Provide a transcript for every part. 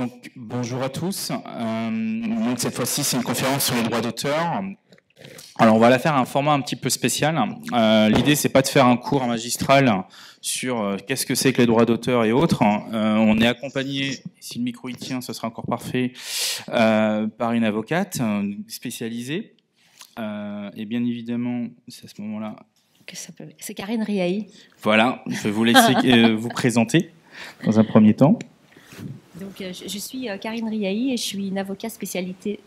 Donc, bonjour à tous. Donc, cette fois-ci, c'est une conférence sur les droits d'auteur. Alors, on va la faire à un format un petit peu spécial. L'idée, c'est pas de faire un cours magistral sur qu'est-ce que c'est que les droits d'auteur et autres. On est accompagné, si le micro y tient, ce sera encore parfait, par une avocate spécialisée. Et bien évidemment, c'est à ce moment-là. C'est Karine Riahi. Voilà, je vais vous laisser vous présenter dans un premier temps. Donc, je suis Karine Riahi et je suis une avocate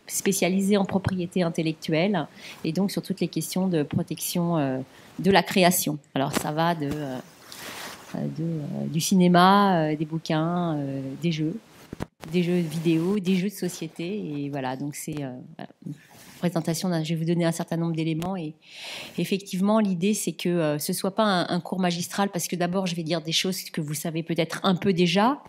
spécialisée en propriété intellectuelle et donc sur toutes les questions de protection de la création. Alors, ça va du cinéma, des bouquins, des jeux vidéo, des jeux de société. Et voilà, donc c'est une présentation. Je vais vous donner un certain nombre d'éléments. Et effectivement, l'idée, c'est que ce ne soit pas un cours magistral, parce que d'abord, je vais dire des choses que vous savez peut-être un peu déjà.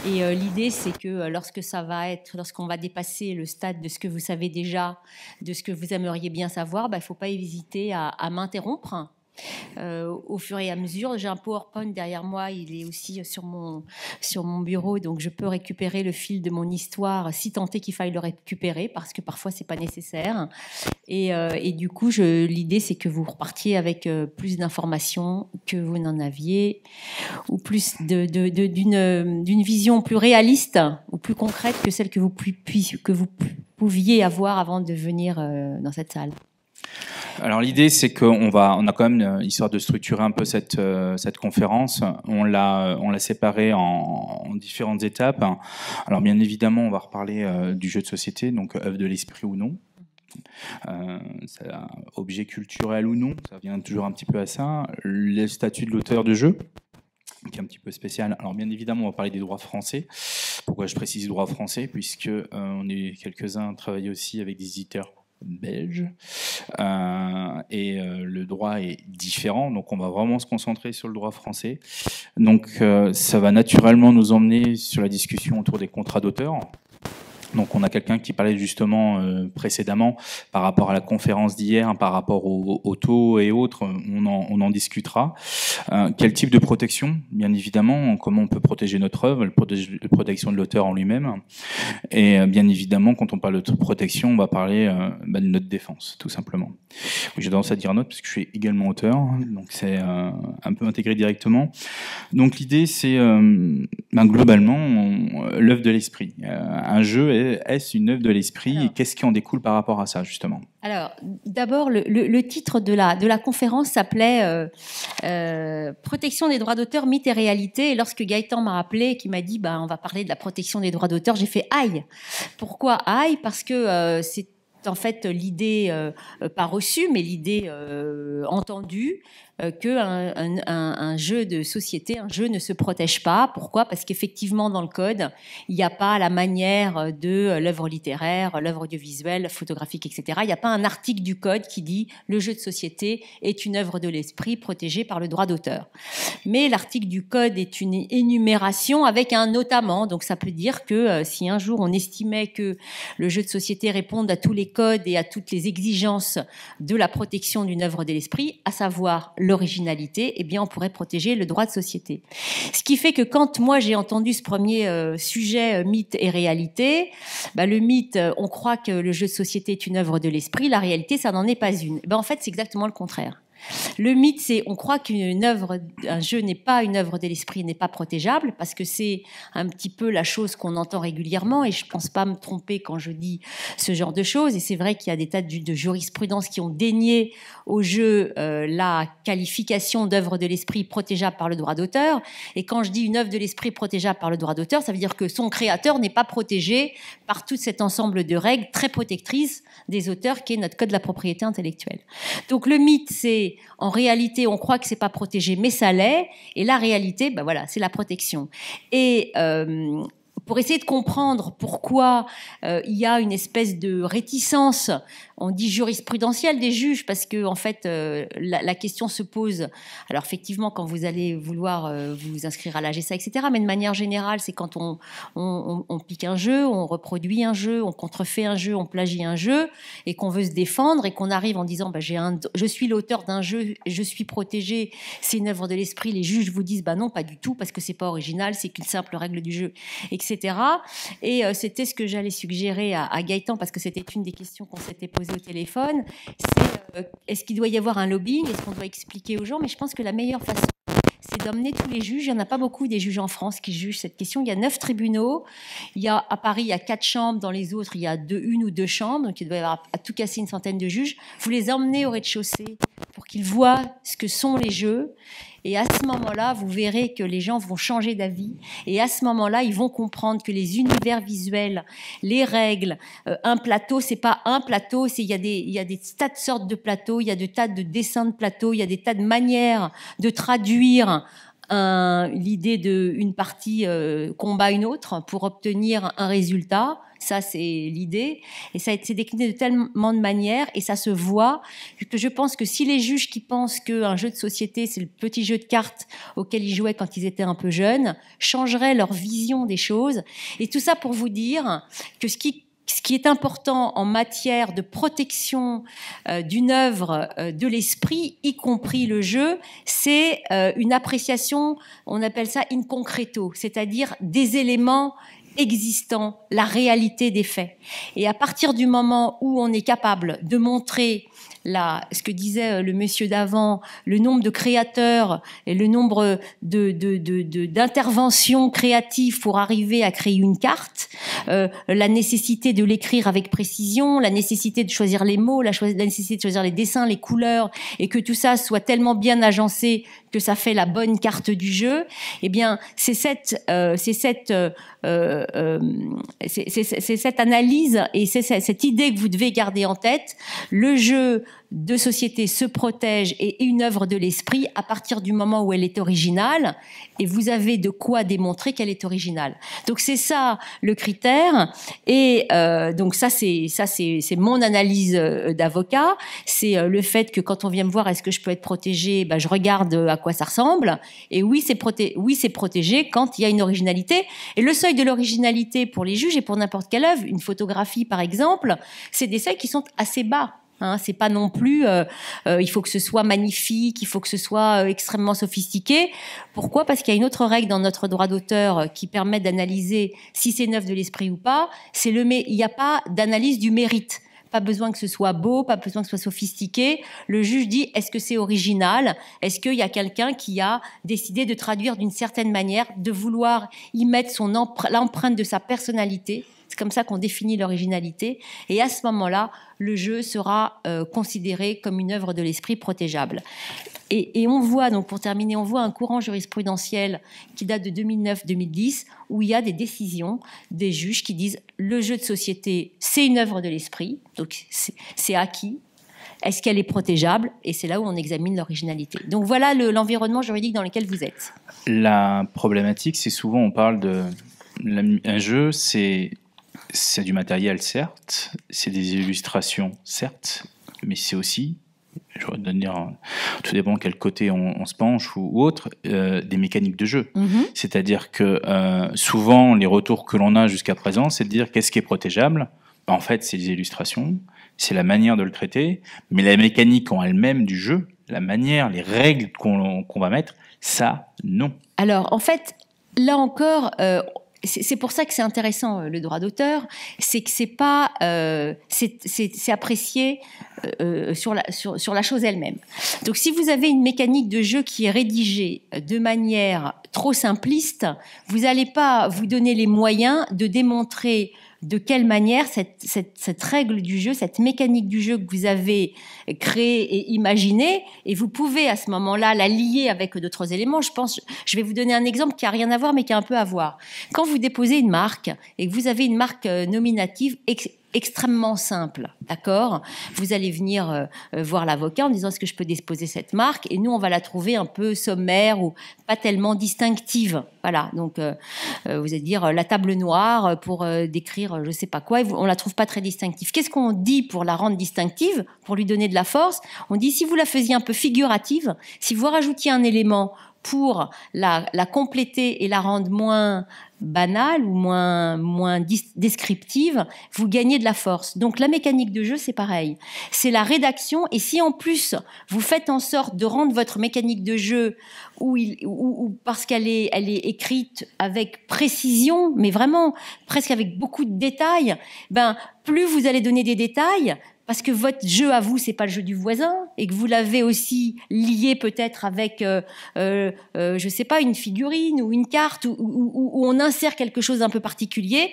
Et l'idée, c'est que lorsqu'on va dépasser le stade de ce que vous savez déjà, de ce que vous aimeriez bien savoir, il ne faut pas hésiter à m'interrompre. Au fur et à mesure, j'ai un PowerPoint derrière moi, il est aussi sur mon bureau, donc je peux récupérer le fil de mon histoire si tant est qu'il faille le récupérer, parce que parfois c'est pas nécessaire. Et du coup, l'idée, c'est que vous repartiez avec plus d'informations que vous n'en aviez, ou plus d'une vision plus réaliste ou plus concrète que celle que vous pouviez avoir avant de venir dans cette salle. Alors l'idée, c'est qu'on a quand même, histoire de structurer un peu cette conférence, on l'a séparée en différentes étapes. Alors bien évidemment, on va reparler du jeu de société, donc œuvre de l'esprit ou non. Objet culturel ou non, ça vient toujours un petit peu à ça. Le statut de l'auteur de jeu, qui est un petit peu spécial. Alors bien évidemment, on va parler des droits français. Pourquoi je précise droits français? Puisque on est quelques-uns à travailler aussi avec des éditeurs belge, et le droit est différent, donc on va vraiment se concentrer sur le droit français. Donc ça va naturellement nous emmener sur la discussion autour des contrats d'auteur. Donc on a quelqu'un qui parlait justement précédemment par rapport à la conférence d'hier, par rapport aux taux et autres, on en discutera. Quel type de protection, bien évidemment, comment on peut protéger notre œuvre, la protection de l'auteur en lui-même. Et bien évidemment, quand on parle de protection, on va parler de notre défense, tout simplement. J'ai tendance à dire notre, parce que je suis également auteur, donc c'est un peu intégré directement. Donc l'idée, c'est globalement l'œuvre de l'esprit. Un jeu, est-ce une œuvre de l'esprit, et qu'est-ce qui en découle par rapport à ça, justement? Alors, d'abord, le titre de la conférence s'appelait Protection des droits d'auteur, mythes et réalités. Et lorsque Gaëtan m'a appelé, qui m'a dit on va parler de la protection des droits d'auteur, j'ai fait aïe. Pourquoi aïe? Parce que c'est en fait l'idée pas reçue, mais l'idée entendue, qu'un jeu de société, un jeu ne se protège pas. Pourquoi? Parce qu'effectivement, dans le code, il n'y a pas la manière de l'œuvre littéraire, l'œuvre audiovisuelle, photographique, etc. Il n'y a pas un article du code qui dit le jeu de société est une œuvre de l'esprit protégée par le droit d'auteur. Mais l'article du code est une énumération avec un notamment. Donc ça peut dire que si un jour on estimait que le jeu de société réponde à tous les codes et à toutes les exigences de la protection d'une œuvre de l'esprit, à savoir l'originalité, eh bien on pourrait protéger le droit de société. Ce qui fait que quand moi j'ai entendu ce premier sujet mythe et réalité, le mythe, on croit que le jeu de société est une œuvre de l'esprit, la réalité ça n'en est pas une. En fait c'est exactement le contraire. Le mythe, c'est on croit qu'un jeu n'est pas une œuvre de l'esprit, n'est pas protégeable, parce que c'est un petit peu la chose qu'on entend régulièrement, et je ne pense pas me tromper quand je dis ce genre de choses. Et c'est vrai qu'il y a des tas de jurisprudence qui ont dénié au jeu la qualification d'œuvre de l'esprit protégeable par le droit d'auteur. Et quand je dis une œuvre de l'esprit protégeable par le droit d'auteur, ça veut dire que son créateur n'est pas protégé par tout cet ensemble de règles très protectrices des auteurs, qui est notre code de la propriété intellectuelle. Donc le mythe, c'est en réalité, on croit que c'est pas protégé, mais ça l'est. Et la réalité, c'est la protection. Et pour essayer de comprendre pourquoi il y a une espèce de réticence, on dit jurisprudentielle des juges, parce que en fait la question se pose. Alors effectivement, quand vous allez vouloir vous inscrire à l'AGSA, etc. Mais de manière générale, c'est quand on pique un jeu, on reproduit un jeu, on contrefait un jeu, on plagie un jeu, et qu'on veut se défendre, et qu'on arrive en disant je suis l'auteur d'un jeu, je suis protégé, c'est une œuvre de l'esprit. Les juges vous disent non, pas du tout, parce que c'est pas original, c'est qu'une simple règle du jeu, etc. etc. Et c'était ce que j'allais suggérer à Gaëtan, parce que c'était une des questions qu'on s'était posées au téléphone. C'est est-ce qu'il doit y avoir un lobbying? Est-ce qu'on doit expliquer aux gens? Mais je pense que la meilleure façon, c'est d'emmener tous les juges. Il n'y en a pas beaucoup des juges en France qui jugent cette question. Il y a 9 tribunaux. À Paris, il y a 4 chambres. Dans les autres, il y a 1 ou 2 chambres. Donc, il doit y avoir à tout casser une centaine de juges. Vous les emmenez au rez-de-chaussée pour qu'ils voient ce que sont les jeux. Et à ce moment-là, vous verrez que les gens vont changer d'avis. Et à ce moment-là, ils vont comprendre que les univers visuels, les règles, un plateau, c'est pas un plateau, il y a des tas de sortes de plateaux, il y a des tas de dessins de plateaux, il y a des tas de manières de traduire l'idée d'une partie combat une autre pour obtenir un résultat. Ça, c'est l'idée. Et ça a été décliné de tellement de manières, et ça se voit, que je pense que si les juges qui pensent qu'un jeu de société, c'est le petit jeu de cartes auquel ils jouaient quand ils étaient un peu jeunes, changeraient leur vision des choses. Et tout ça pour vous dire que ce qui est important en matière de protection d'une œuvre de l'esprit, y compris le jeu, c'est une appréciation, on appelle ça in concreto, c'est-à-dire des éléments existants, la réalité des faits. Et à partir du moment où on est capable de montrer ce que disait le monsieur d'avant, le nombre de créateurs et le nombre d'interventions créatives pour arriver à créer une carte, la nécessité de l'écrire avec précision, la nécessité de choisir les mots, la nécessité de choisir les dessins, les couleurs, et que tout ça soit tellement bien agencé que ça fait la bonne carte du jeu, eh bien, c'est cette analyse et c'est cette idée que vous devez garder en tête. Le jeu de société se protège et est une œuvre de l'esprit à partir du moment où elle est originale, et vous avez de quoi démontrer qu'elle est originale. Donc c'est ça le critère, et donc ça c'est mon analyse d'avocat. C'est le fait que quand on vient me voir, est-ce que je peux être protégé, ben, je regarde à quoi ça ressemble, et oui c'est protégé quand il y a une originalité. Et le seuil de l'originalité pour les juges et pour n'importe quelle œuvre, une photographie par exemple, c'est des seuils qui sont assez bas. C'est pas non plus il faut que ce soit magnifique, il faut que ce soit extrêmement sophistiqué. Pourquoi? Parce qu'il y a une autre règle dans notre droit d'auteur qui permet d'analyser si c'est une œuvre de l'esprit ou pas. Il n'y a pas d'analyse du mérite. Pas besoin que ce soit beau, pas besoin que ce soit sophistiqué. Le juge dit, est-ce que c'est original? Est-ce qu'il y a quelqu'un qui a décidé de traduire d'une certaine manière, de vouloir y mettre l'empreinte de sa personnalité? C'est comme ça qu'on définit l'originalité. Et à ce moment-là, le jeu sera considéré comme une œuvre de l'esprit protégeable. Et on voit, donc pour terminer, on voit un courant jurisprudentiel qui date de 2009-2010, où il y a des décisions des juges qui disent le jeu de société, c'est une œuvre de l'esprit, donc c'est acquis. Est-ce qu'elle est protégeable? Et c'est là où on examine l'originalité. Donc voilà l'environnement juridique dans lequel vous êtes. La problématique, c'est souvent on parle un jeu, c'est du matériel, certes, c'est des illustrations, certes, mais c'est aussi, je vais dire, tout dépend quel côté on se penche ou autre, des mécaniques de jeu. Mm-hmm. C'est-à-dire que souvent, les retours que l'on a jusqu'à présent, c'est de dire qu'est-ce qui est protégeable. En fait, c'est les illustrations, c'est la manière de le traiter, mais la mécanique en elle-même du jeu, la manière, les règles qu'on va mettre, ça, non. Alors, en fait, là encore... c'est pour ça que c'est intéressant le droit d'auteur, c'est que c'est pas, c'est apprécié sur la chose elle-même. Donc si vous avez une mécanique de jeu qui est rédigée de manière trop simpliste, vous n'allez pas vous donner les moyens de démontrer de quelle manière cette règle du jeu, cette mécanique du jeu que vous avez créée et imaginée, et vous pouvez à ce moment-là la lier avec d'autres éléments. Je vais vous donner un exemple qui a rien à voir mais qui a un peu à voir. Quand vous déposez une marque et que vous avez une marque nominative extrêmement simple, d'accord? Vous allez venir voir l'avocat en disant est-ce que je peux déposer cette marque, et nous on va la trouver un peu sommaire ou pas tellement distinctive. Voilà, donc vous allez dire la table noire pour décrire je sais pas quoi, et on la trouve pas très distinctive. Qu'est-ce qu'on dit pour la rendre distinctive, pour lui donner de la force? On dit si vous la faisiez un peu figurative, si vous rajoutiez un élément pour la compléter et la rendre moins banale ou moins descriptive, vous gagnez de la force. Donc la mécanique de jeu, c'est pareil. C'est la rédaction, et si en plus vous faites en sorte de rendre votre mécanique de jeu, parce qu'elle est écrite avec précision, mais vraiment presque avec beaucoup de détails, plus vous allez donner des détails, parce que votre jeu à vous, c'est pas le jeu du voisin, et que vous l'avez aussi lié peut-être avec, je sais pas, une figurine ou une carte où on insère quelque chose d'un peu particulier.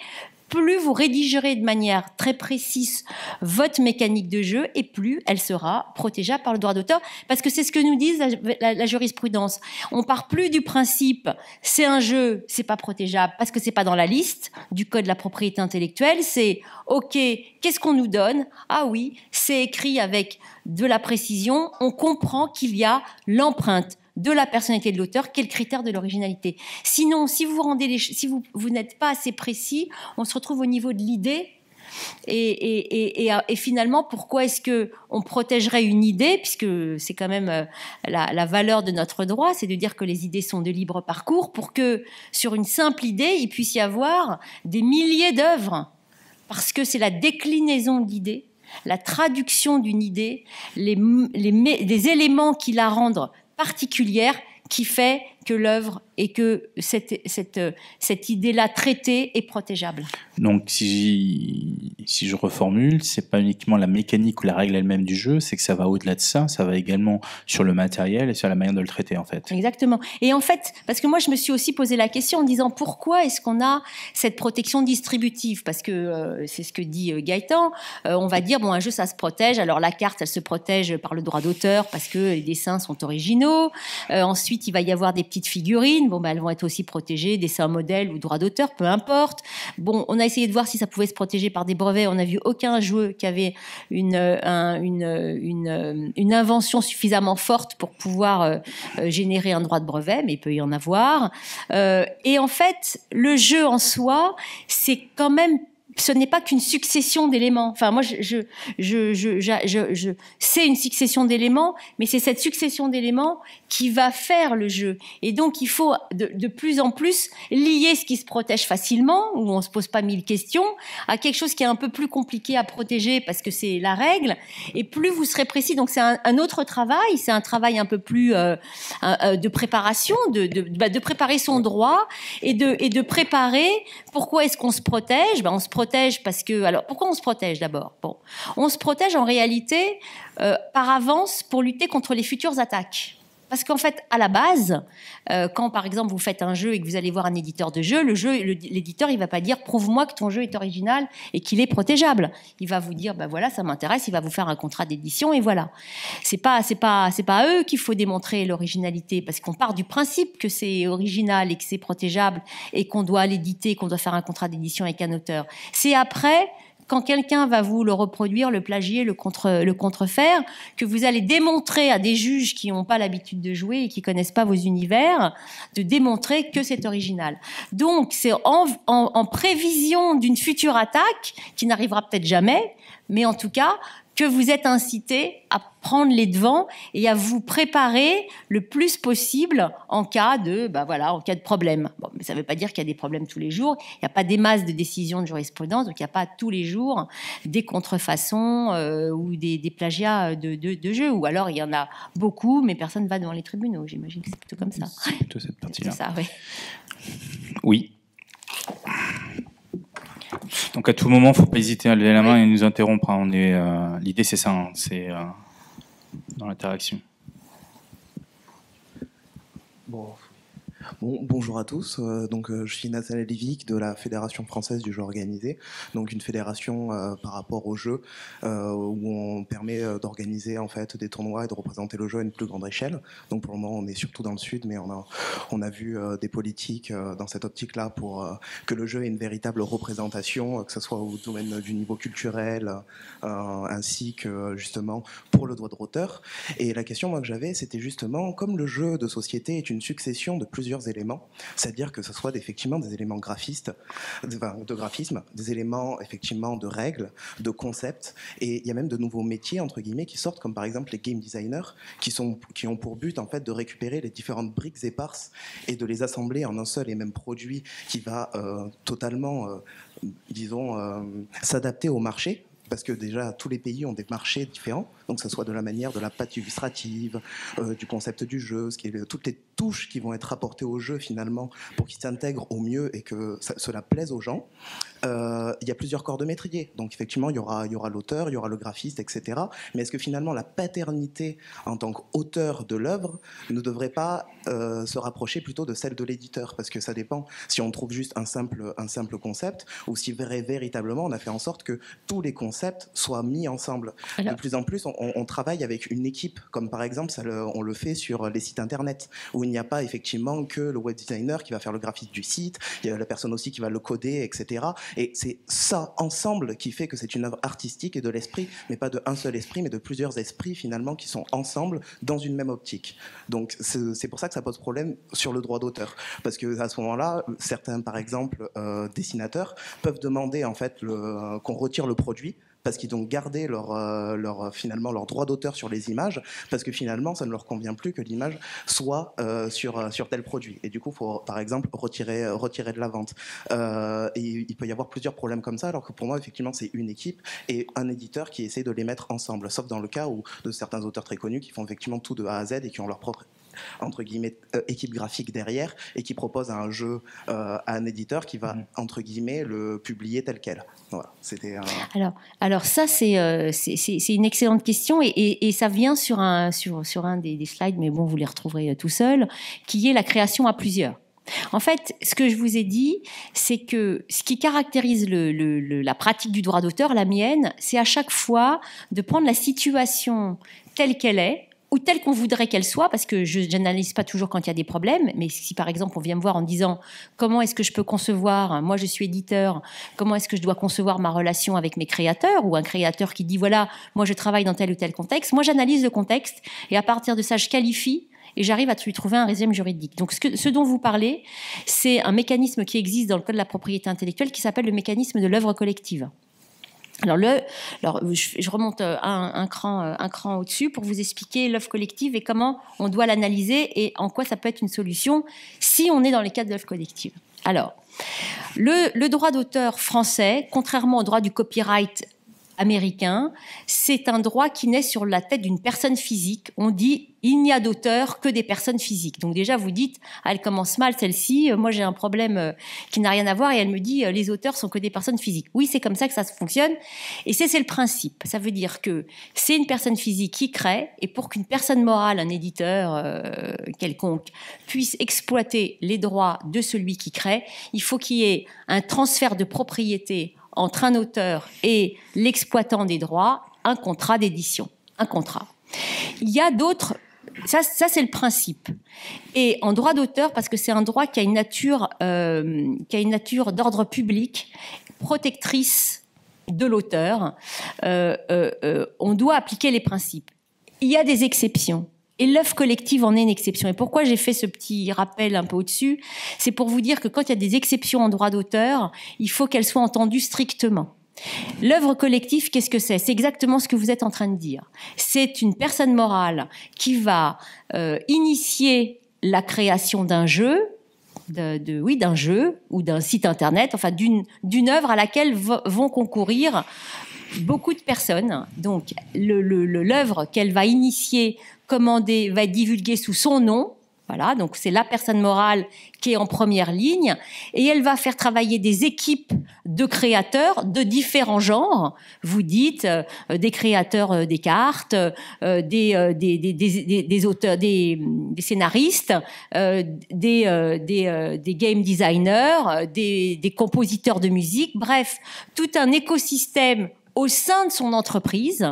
Plus vous rédigerez de manière très précise votre mécanique de jeu, et plus elle sera protégeable par le droit d'auteur, parce que c'est ce que nous dit la jurisprudence. On part plus du principe c'est un jeu, c'est pas protégeable parce que c'est pas dans la liste du code de la propriété intellectuelle. C'est ok, qu'est-ce qu'on nous donne? Ah oui, c'est écrit avec de la précision. On comprend qu'il y a l'empreinte de la personnalité de l'auteur, qui est le critère de l'originalité. Sinon, si vous n'êtes pas assez précis, on se retrouve au niveau de l'idée. Et finalement, pourquoi est-ce que on protégerait une idée, puisque c'est quand même la valeur de notre droit, c'est de dire que les idées sont de libre parcours, pour que sur une simple idée, il puisse y avoir des milliers d'œuvres, parce que c'est la déclinaison de l'idée, la traduction d'une idée, les éléments qui la rendent particulière, qui fait que l'œuvre et que cette idée-là traitée est protégeable. Donc, si je reformule, c'est pas uniquement la mécanique ou la règle elle-même du jeu, c'est que ça va au-delà de ça, ça va également sur le matériel et sur la manière de le traiter, en fait. Exactement. Et en fait, parce que moi, je me suis aussi posé la question en disant pourquoi est-ce qu'on a cette protection distributive? Parce que c'est ce que dit Gaëtan. On va dire, bon, un jeu, ça se protège. Alors, la carte, elle se protège par le droit d'auteur parce que les dessins sont originaux. Ensuite, il va y avoir des petites figurines. Bon, elles vont être aussi protégées, dessin modèle ou droit d'auteur, peu importe. Bon, on a essayé de voir si ça pouvait se protéger par des brevets. On n'a vu aucun jeu qui avait une invention suffisamment forte pour pouvoir générer un droit de brevet, mais il peut y en avoir. Et en fait, le jeu en soi, c'est quand même, ce n'est pas qu'une succession d'éléments. Enfin, moi, c'est une succession d'éléments, mais c'est cette succession d'éléments qui va faire le jeu. Et donc, il faut de plus en plus lier ce qui se protège facilement, où on se pose pas 1000 questions, à quelque chose qui est un peu plus compliqué à protéger parce que c'est la règle. Et plus vous serez précis. Donc, c'est un autre travail. C'est un travail un peu plus de préparation, de préparer son droit et de préparer. Pourquoi est-ce qu'on se protège? On se protège parce que... Alors, pourquoi on se protège d'abord? Bon, on se protège en réalité par avance pour lutter contre les futures attaques. Parce qu'en fait, à la base, quand par exemple vous faites un jeu et que vous allez voir un éditeur de jeu, l'éditeur il va pas dire prouve-moi que ton jeu est original et qu'il est protégeable. Il va vous dire voilà, ça m'intéresse, il va vous faire un contrat d'édition et voilà. C'est pas à eux qu'il faut démontrer l'originalité, parce qu'on part du principe que c'est original et que c'est protégeable et qu'on doit l'éditer, qu'on doit faire un contrat d'édition avec un auteur. C'est après, quand quelqu'un va vous le reproduire, le plagier, le contrefaire, que vous allez démontrer à des juges qui n'ont pas l'habitude de jouer et qui connaissent pas vos univers, de démontrer que c'est original. Donc, c'est en prévision d'une future attaque, qui n'arrivera peut-être jamais, mais en tout cas, que vous êtes incité à prendre les devants et à vous préparer le plus possible en cas de, en cas de problème. Bon, mais ça ne veut pas dire qu'il y a des problèmes tous les jours. Il n'y a pas des masses de décisions de jurisprudence, donc il n'y a pas tous les jours des contrefaçons ou des plagiats de jeux. Ou alors il y en a beaucoup, mais personne ne va devant les tribunaux. J'imagine que c'est plutôt comme ça. C'est plutôt cette partie-là. C'est ça, oui. Oui. Donc à tout moment, il ne faut pas hésiter à lever la main et nous interrompre. L'idée, c'est ça, c'est dans l'interaction. Bonjour à tous. Je suis Nathan Levic de la Fédération française du jeu organisé, donc une fédération par rapport au jeu où on permet d'organiser en fait des tournois et de représenter le jeu à une plus grande échelle. Donc pour le moment, on est surtout dans le sud, mais on a vu des politiques dans cette optique-là pour que le jeu ait une véritable représentation, que ce soit au domaine du niveau culturel, ainsi que justement pour le droit d'auteur. Et la question moi que j'avais, c'était justement comme le jeu de société est une succession de plusieurs plusieurs éléments, c'est-à-dire que ce soit effectivement des éléments de graphisme, des éléments effectivement de règles, de concepts, et il y a même de nouveaux métiers entre guillemets qui sortent, comme par exemple les game designers, qui ont pour but en fait de récupérer les différentes briques éparses et de les assembler en un seul et même produit qui va totalement, disons, s'adapter au marché. Parce que déjà, tous les pays ont des marchés différents, donc que ce soit de la manière de la patte illustrative, du concept du jeu, toutes les touches qui vont être apportées au jeu finalement pour qu'il s'intègre au mieux et que cela plaise aux gens. Il y a plusieurs corps de métier, donc effectivement il y aura l'auteur, il y aura le graphiste, etc. Mais est-ce que finalement la paternité en tant qu'auteur de l'œuvre ne devrait pas se rapprocher plutôt de celle de l'éditeur? Parce que ça dépend si on trouve juste un simple concept ou si véritablement on a fait en sorte que tous les concepts soient mis ensemble. De plus en plus on travaille avec une équipe, comme par exemple on le fait sur les sites internet, où il n'y a pas effectivement que le web designer qui va faire le graphisme du site, il y a la personne aussi qui va le coder, etc. Et c'est ça ensemble qui fait que c'est une œuvre artistique et de l'esprit, mais pas d'un seul esprit, mais de plusieurs esprits finalement qui sont ensemble dans une même optique. Donc c'est pour ça que ça pose problème sur le droit d'auteur, parce que à ce moment-là, certains par exemple dessinateurs peuvent demander en fait qu'on retire le produit, parce qu'ils ont gardé finalement leur droit d'auteur sur les images, parce que finalement ça ne leur convient plus que l'image soit sur tel produit. Et du coup, il faut par exemple retirer de la vente. Et il peut y avoir plusieurs problèmes comme ça, alors que pour moi, effectivement, c'est une équipe et un éditeur qui essaie de les mettre ensemble, sauf dans le cas où de certains auteurs très connus qui font effectivement tout de A à Z et qui ont leur propre entre guillemets équipe graphique derrière et qui propose un jeu à un éditeur qui va entre guillemets le publier tel quel. Voilà, c'était alors ça c'est une excellente question et ça vient sur un des slides, mais bon, vous les retrouverez tout seul, qui est la création à plusieurs. En fait, ce que je vous ai dit, c'est que ce qui caractérise la pratique du droit d'auteur, la mienne, c'est à chaque fois de prendre la situation telle qu'elle est, ou telle qu'on voudrait qu'elle soit, parce que je n'analyse pas toujours quand il y a des problèmes, mais si par exemple on vient me voir en disant comment est-ce que je peux concevoir, moi je suis éditeur, comment est-ce que je dois concevoir ma relation avec mes créateurs, ou un créateur qui dit voilà, moi je travaille dans tel ou tel contexte, moi j'analyse le contexte, et à partir de ça je qualifie, et j'arrive à lui trouver un régime juridique. Donc ce dont vous parlez, c'est un mécanisme qui existe dans le Code de la propriété intellectuelle qui s'appelle le mécanisme de l'œuvre collective. Alors je remonte un cran au-dessus pour vous expliquer l'œuvre collective et comment on doit l'analyser et en quoi ça peut être une solution si on est dans les cadres de l'œuvre collective. Alors, le droit d'auteur français, contrairement au droit du copyright américain, c'est un droit qui naît sur la tête d'une personne physique. On dit il n'y a d'auteur que des personnes physiques. Donc déjà vous dites elle commence mal celle-ci, moi j'ai un problème qui n'a rien à voir et elle me dit les auteurs sont que des personnes physiques. Oui, c'est comme ça que ça fonctionne et c'est le principe. Ça veut dire que c'est une personne physique qui crée et pour qu'une personne morale, un éditeur quelconque puisse exploiter les droits de celui qui crée, il faut qu'il y ait un transfert de propriété entre un auteur et l'exploitant des droits, un contrat d'édition, un contrat. Il y a d'autres, ça c'est le principe. Et en droit d'auteur, parce que c'est un droit qui a une nature d'ordre public, protectrice de l'auteur, on doit appliquer les principes. Il y a des exceptions. Et l'œuvre collective en est une exception. Et pourquoi j'ai fait ce petit rappel un peu au-dessus? C'est pour vous dire que quand il y a des exceptions en droit d'auteur, il faut qu'elles soient entendues strictement. L'œuvre collective, qu'est-ce que c'est? C'est exactement ce que vous êtes en train de dire. C'est une personne morale qui va initier la création d'un jeu, d'un jeu ou d'un site internet, enfin d'une œuvre à laquelle vont concourir beaucoup de personnes. Donc l'œuvre qu'elle va initier, commander, va être divulguée sous son nom. Voilà, donc c'est la personne morale qui est en première ligne et elle va faire travailler des équipes de créateurs de différents genres. Vous dites des créateurs des cartes, des auteurs, des scénaristes, des game designers, des compositeurs de musique. Bref, tout un écosystème au sein de son entreprise,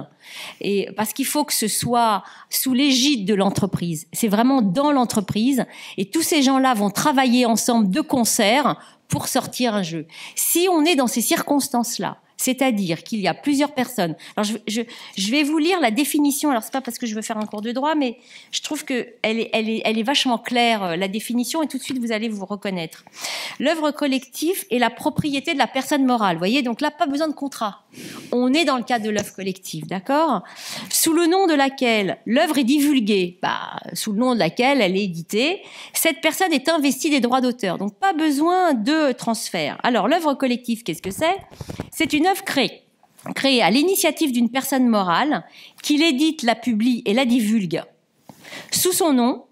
et parce qu'il faut que ce soit sous l'égide de l'entreprise. C'est vraiment dans l'entreprise, et tous ces gens-là vont travailler ensemble de concert pour sortir un jeu. Si on est dans ces circonstances-là, C'est-à-dire qu'il y a plusieurs personnes. Alors, je vais vous lire la définition. Alors, c'est pas parce que je veux faire un cours de droit, mais je trouve que elle est vachement claire, la définition, et tout de suite, vous allez vous reconnaître. L'œuvre collective est la propriété de la personne morale. Vous voyez, donc là, pas besoin de contrat. On est dans le cadre de l'œuvre collective, d'accord? Sous le nom de laquelle l'œuvre est divulguée, sous le nom de laquelle elle est éditée, cette personne est investie des droits d'auteur. Donc, pas besoin de transfert. Alors, l'œuvre collective, qu'est-ce que c'est? C'est une œuvre créée à l'initiative d'une personne morale qui l'édite, la publie et la divulgue sous son nom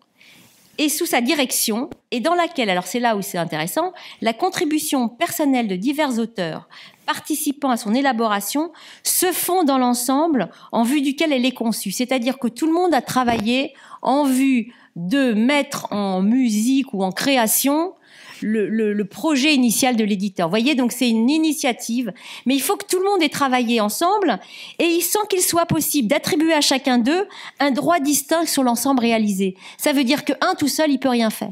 et sous sa direction, et dans laquelle, alors c'est là où c'est intéressant, la contribution personnelle de divers auteurs participant à son élaboration se font dans l'ensemble en vue duquel elle est conçue. C'est-à-dire que tout le monde a travaillé en vue de mettre en musique ou en création le projet initial de l'éditeur. Vous voyez, donc c'est une initiative, mais il faut que tout le monde ait travaillé ensemble, et sans qu'il soit possible d'attribuer à chacun d'eux un droit distinct sur l'ensemble réalisé. Ça veut dire qu'un tout seul, il peut rien faire.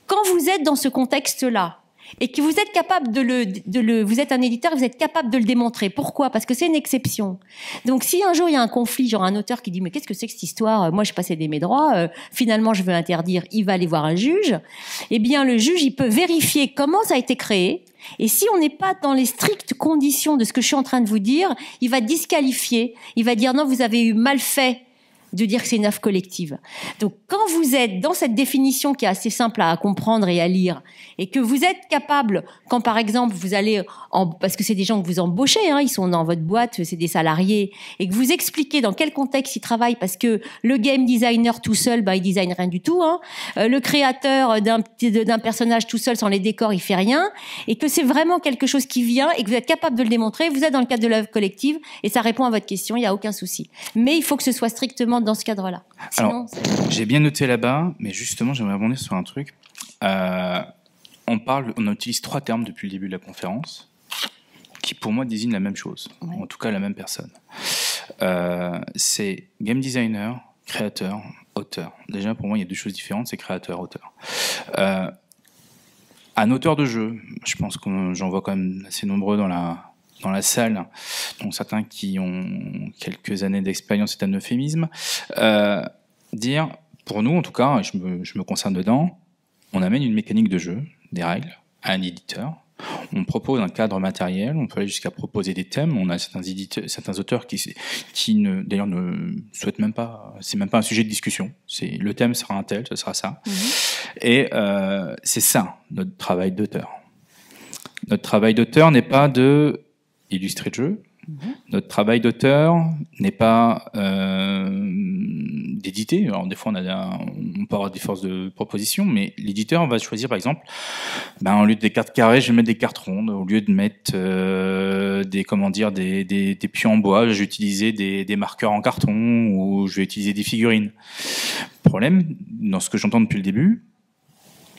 Quand vous êtes dans ce contexte-là, et que vous êtes capable vous êtes un éditeur, vous êtes capable de le démontrer. Pourquoi? Parce que c'est une exception. Donc, si un jour il y a un conflit, genre un auteur qui dit, mais qu'est-ce que c'est que cette histoire? Moi, je pas cédé mes droits, finalement, je veux interdire, il va aller voir un juge. Eh bien, le juge, il peut vérifier comment ça a été créé. Et si on n'est pas dans les strictes conditions de ce que je suis en train de vous dire, il va disqualifier. Il va dire, non, vous avez eu mal fait de dire que c'est une œuvre collective. Donc, quand vous êtes dans cette définition qui est assez simple à comprendre et à lire, et que vous êtes capable, quand par exemple vous allez, parce que c'est des gens que vous embauchez, ils sont dans votre boîte, c'est des salariés, et que vous expliquez dans quel contexte ils travaillent, parce que le game designer tout seul, il design rien du tout, le créateur d'un personnage tout seul sans les décors, il fait rien, et que c'est vraiment quelque chose qui vient, et que vous êtes capable de le démontrer, vous êtes dans le cadre de l'œuvre collective, et ça répond à votre question, il n'y a aucun souci. Mais il faut que ce soit strictement dans ce cadre-là. Sinon, alors, j'ai bien noté là-bas, mais justement, j'aimerais rebondir sur un truc. On utilise 3 termes depuis le début de la conférence, qui pour moi désignent la même chose, ouais. En tout cas la même personne. C'est game designer, créateur, auteur. Déjà, pour moi, il y a 2 choses différentes, c'est créateur, auteur. Un auteur de jeu, je pense que j'en vois quand même assez nombreux dans la salle, dont certains qui ont quelques années d'expérience, c'est un euphémisme, dire, pour nous en tout cas, et je me concerne dedans, on amène une mécanique de jeu, des règles, à un éditeur, on propose un cadre matériel, on peut aller jusqu'à proposer des thèmes, on a certains auteurs qui d'ailleurs ne souhaitent même pas, c'est même pas un sujet de discussion, le thème sera un tel, ce sera ça, et c'est ça, notre travail d'auteur. Notre travail d'auteur n'est pas de illustrer le jeu. Notre travail d'auteur n'est pas d'éditer. Alors des fois on peut avoir des forces de proposition, mais l'éditeur va choisir par exemple, au lieu des cartes carrées, je vais mettre des cartes rondes. Au lieu de mettre des pions en bois, je vais utiliser des marqueurs en carton, ou je vais utiliser des figurines. Le problème, dans ce que j'entends depuis le début,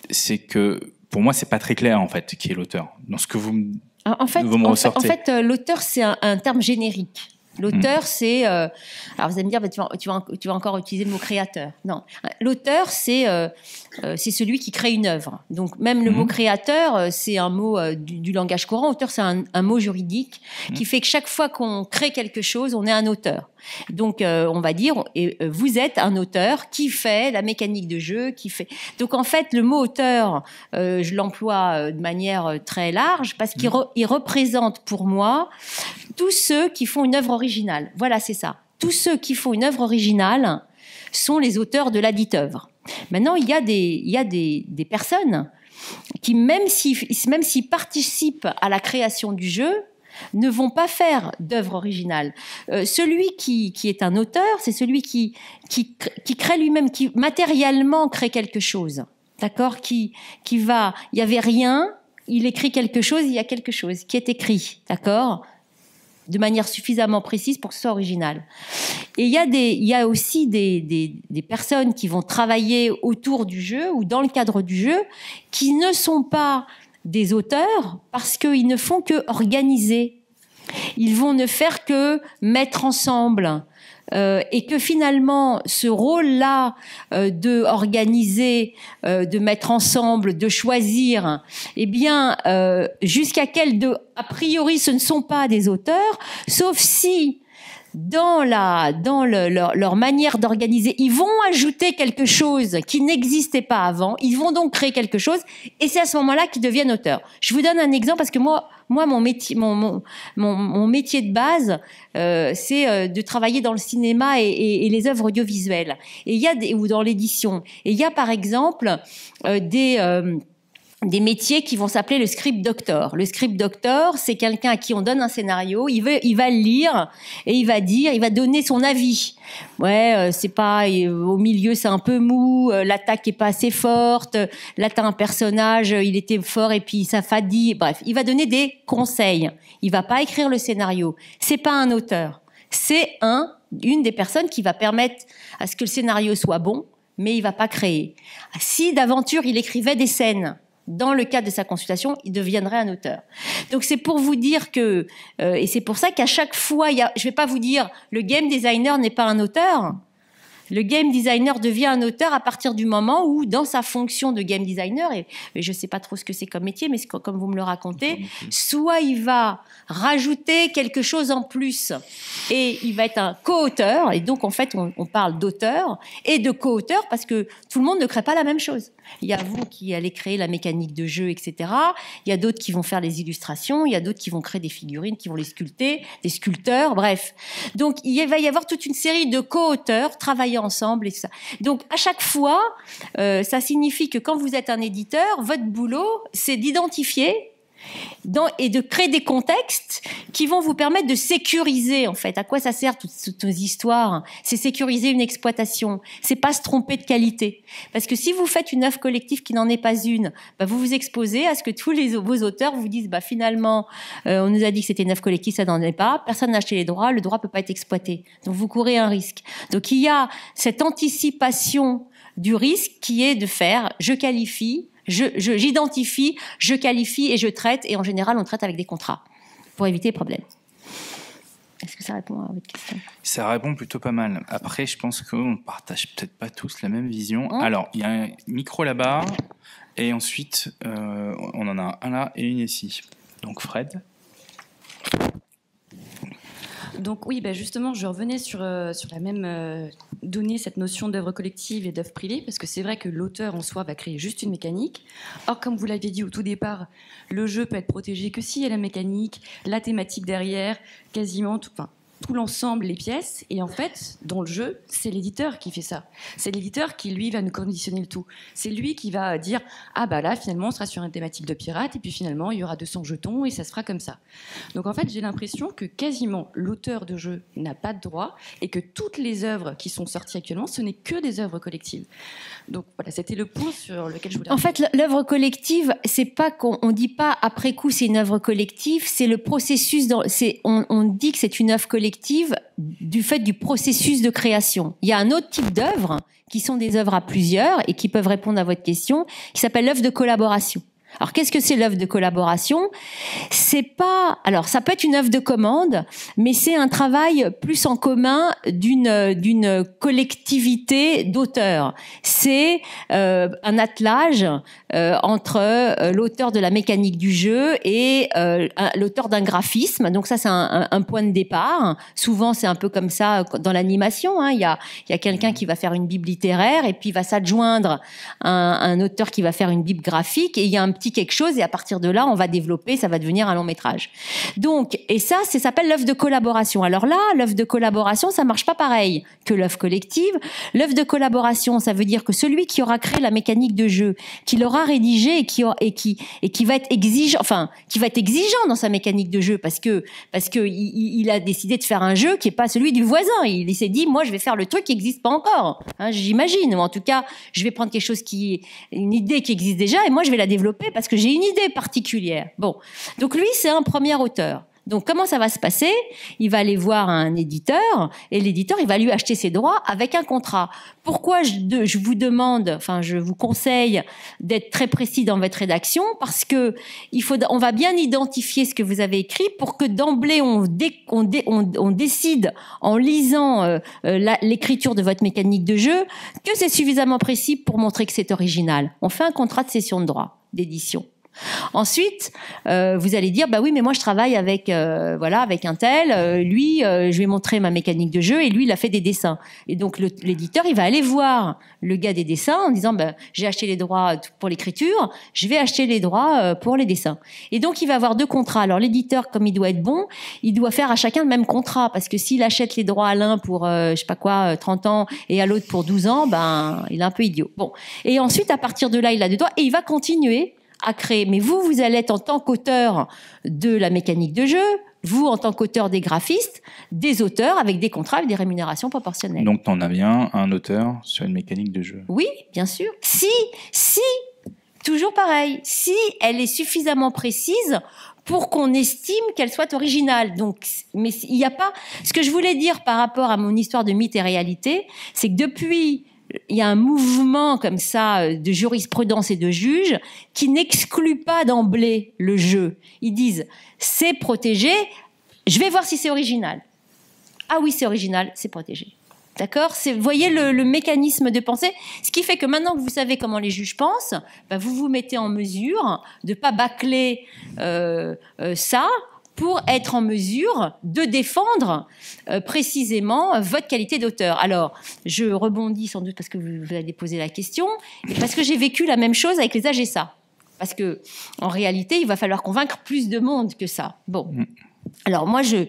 c'est que pour moi c'est pas très clair en fait qui est l'auteur. Dans ce que vous En fait, l'auteur, c'est un terme générique. L'auteur, c'est... alors, vous allez me dire, tu vas encore utiliser le mot créateur. Non. L'auteur, c'est celui qui crée une œuvre. Donc, même le mot créateur, c'est un mot du langage courant. Auteur, c'est un mot juridique qui fait que chaque fois qu'on crée quelque chose, on est un auteur. Donc, on va dire, vous êtes un auteur qui fait la mécanique de jeu, qui fait... Donc, en fait, le mot auteur, je l'emploie de manière très large parce qu'il représente pour moi tous ceux qui font une œuvre originale. Voilà, c'est ça. Tous ceux qui font une œuvre originale sont les auteurs de ladite œuvre. Maintenant, il y a des personnes qui, même s'ils participent à la création du jeu, ne vont pas faire d'œuvre originale. Celui qui est un auteur, c'est celui qui crée lui-même, qui matériellement crée quelque chose. D'accord ? Qui va, il n'y avait rien, il écrit quelque chose, il y a quelque chose qui est écrit. D'accord ? De manière suffisamment précise pour que ce soit original. Et il y a aussi des personnes qui vont travailler autour du jeu ou dans le cadre du jeu qui ne sont pas des auteurs parce qu'ils ne font que organiser. Ils vont ne faire que mettre ensemble et que finalement ce rôle-là de organiser, de mettre ensemble, de choisir, eh bien jusqu'à a priori ce ne sont pas des auteurs, sauf si dans leur manière d'organiser, ils vont ajouter quelque chose qui n'existait pas avant, ils vont donc créer quelque chose, et c'est à ce moment-là qu'ils deviennent auteurs. Je vous donne un exemple parce que moi mon métier de base, c'est de travailler dans le cinéma et les œuvres audiovisuelles. Et il y a ou dans l'édition. Et il y a par exemple des métiers qui vont s'appeler le script doctor. Le script doctor, c'est quelqu'un à qui on donne un scénario, il va le lire et il va donner son avis. Ouais, c'est pas au milieu, c'est un peu mou, l'attaque est pas assez forte, là t'as un personnage, il était fort et puis ça fadit. Bref, il va donner des conseils. Il va pas écrire le scénario. C'est pas un auteur. C'est une des personnes qui va permettre à ce que le scénario soit bon, mais il va pas créer. Si d'aventure il écrivait des scènes, dans le cadre de sa consultation, il deviendrait un auteur. Donc c'est pour vous dire que, et c'est pour ça qu'à chaque fois, je vais pas vous dire, le game designer n'est pas un auteur. Le game designer devient un auteur à partir du moment où, dans sa fonction de game designer, et je sais pas trop ce que c'est comme métier, mais comme vous me le racontez, soit il va rajouter quelque chose en plus et il va être un co-auteur, et donc en fait on parle d'auteur et de co-auteur parce que tout le monde ne crée pas la même chose. Il y a vous qui allez créer la mécanique de jeu, etc. Il y a d'autres qui vont faire les illustrations, il y a d'autres qui vont créer des figurines, qui vont les sculpter, des sculpteurs, bref. Donc il va y avoir toute une série de co-auteurs travaillant ensemble et tout ça. Donc à chaque fois, ça signifie que quand vous êtes un éditeur, votre boulot, c'est d'identifier et de créer des contextes qui vont vous permettre de sécuriser, en fait. À quoi ça sert toutes nos histoires? C'est sécuriser une exploitation. C'est pas se tromper de qualité. Parce que si vous faites une œuvre collective qui n'en est pas une, vous vous exposez à ce que tous vos auteurs vous disent, finalement, on nous a dit que c'était une œuvre collective, ça n'en est pas. Personne n'a acheté les droits, le droit peut pas être exploité. Donc vous courez un risque. Donc il y a cette anticipation du risque qui est de faire, je qualifie, j'identifie, je qualifie et je traite. Et en général, on traite avec des contrats pour éviter les problèmes. Est-ce que ça répond à votre question? Ça répond plutôt pas mal. Après, je pense qu'on ne partage peut-être pas tous la même vision. Alors, il y a un micro là-bas, et ensuite, on en a un là et une ici. Donc, Fred. Donc oui, justement, je revenais sur la même donnée, cette notion d'œuvre collective et d'œuvre privée, parce que c'est vrai que l'auteur en soi va créer juste une mécanique. Or, comme vous l'aviez dit au tout départ, le jeu peut être protégé que s'il y a la mécanique, la thématique derrière, quasiment tout l'ensemble, les pièces. Et en fait, dans le jeu, c'est l'éditeur qui fait ça. C'est l'éditeur qui, lui, va nous conditionner le tout. C'est lui qui va dire « Ah là, finalement, on sera sur une thématique de pirate, et puis finalement, il y aura 200 jetons, et ça se fera comme ça. » Donc en fait, j'ai l'impression que quasiment l'auteur de jeu n'a pas de droit, et que toutes les œuvres qui sont sorties actuellement, ce n'est que des œuvres collectives. Donc voilà, c'était le point sur lequel je voulais... En fait, l'œuvre collective, c'est pas qu'on dit pas après coup c'est une œuvre collective, c'est le processus. On dit que c'est une œuvre collective du fait du processus de création. Il y a un autre type d'œuvres qui sont des œuvres à plusieurs et qui peuvent répondre à votre question, qui s'appelle l'œuvre de collaboration. Alors, qu'est-ce que c'est l'œuvre de collaboration? C'est pas, alors, ça peut être une œuvre de commande, mais c'est un travail plus en commun d'une collectivité d'auteurs. C'est un attelage entre l'auteur de la mécanique du jeu et l'auteur d'un graphisme. Donc ça, c'est un point de départ. Souvent, c'est un peu comme ça dans l'animation. Il y a quelqu'un qui va faire une bible littéraire et puis il va s'adjoindre un auteur qui va faire une bible graphique, et il y a un petit quelque chose, et à partir de là, on va développer, ça va devenir un long métrage. Donc, et ça s'appelle l'œuvre de collaboration. Alors là, l'œuvre de collaboration, ça marche pas pareil que l'œuvre collective. L'œuvre de collaboration, ça veut dire que celui qui aura créé la mécanique de jeu, qui l'aura rédigé et qui va être exigeant, dans sa mécanique de jeu, parce que il a décidé de faire un jeu qui est pas celui du voisin. Il s'est dit, moi, je vais faire le truc qui n'existe pas encore. J'imagine, ou en tout cas, je vais prendre quelque chose une idée qui existe déjà, et moi, je vais la développer parce que j'ai une idée particulière. Bon. Donc lui, c'est un premier auteur. Donc, comment ça va se passer? Il va aller voir un éditeur et l'éditeur, il va lui acheter ses droits avec un contrat. Pourquoi je vous demande, enfin, je vous conseille d'être très précis dans votre rédaction? Parce que on va bien identifier ce que vous avez écrit pour que d'emblée, on décide en lisant l'écriture de votre mécanique de jeu que c'est suffisamment précis pour montrer que c'est original. On fait un contrat de cession de droit d'édition. Ensuite, vous allez dire, bah oui, mais moi je travaille avec avec un tel. Lui, je lui ai montré ma mécanique de jeu et lui, il a fait des dessins. Et donc l'éditeur, il va aller voir le gars des dessins en disant, bah, j'ai acheté les droits pour l'écriture, je vais acheter les droits pour les dessins. Et donc il va avoir 2 contrats. Alors l'éditeur, comme il doit être bon, il doit faire à chacun le même contrat parce que s'il achète les droits à l'un pour 30 ans et à l'autre pour 12 ans, ben il est un peu idiot. Bon. Et ensuite, à partir de là, il a des droits et il va continuer à créer. Mais vous allez être en tant qu'auteur de la mécanique de jeu, vous en tant qu'auteur des graphistes, des auteurs avec des contrats, avec des rémunérations proportionnelles. Donc, t'en as bien un auteur sur une mécanique de jeu. Oui, bien sûr. Si, toujours pareil, si elle est suffisamment précise pour qu'on estime qu'elle soit originale. Donc, mais il n'y a pas. Ce que je voulais dire par rapport à mon histoire de mythe et réalité, c'est que depuis, il y a un mouvement comme ça de jurisprudence et de juges qui n'exclut pas d'emblée le jeu. Ils disent, c'est protégé, je vais voir si c'est original. Ah oui, c'est original, c'est protégé. D'accord? Vous voyez le mécanisme de pensée. Ce qui fait que maintenant que vous savez comment les juges pensent, ben vous vous mettez en mesure de ne pas bâcler ça pour être en mesure de défendre précisément votre qualité d'auteur. Alors, je rebondis sans doute parce que vous avez posé la question, et parce que j'ai vécu la même chose avec les AGSA. Parce que, en réalité, il va falloir convaincre plus de monde que ça. Bon. Alors moi, je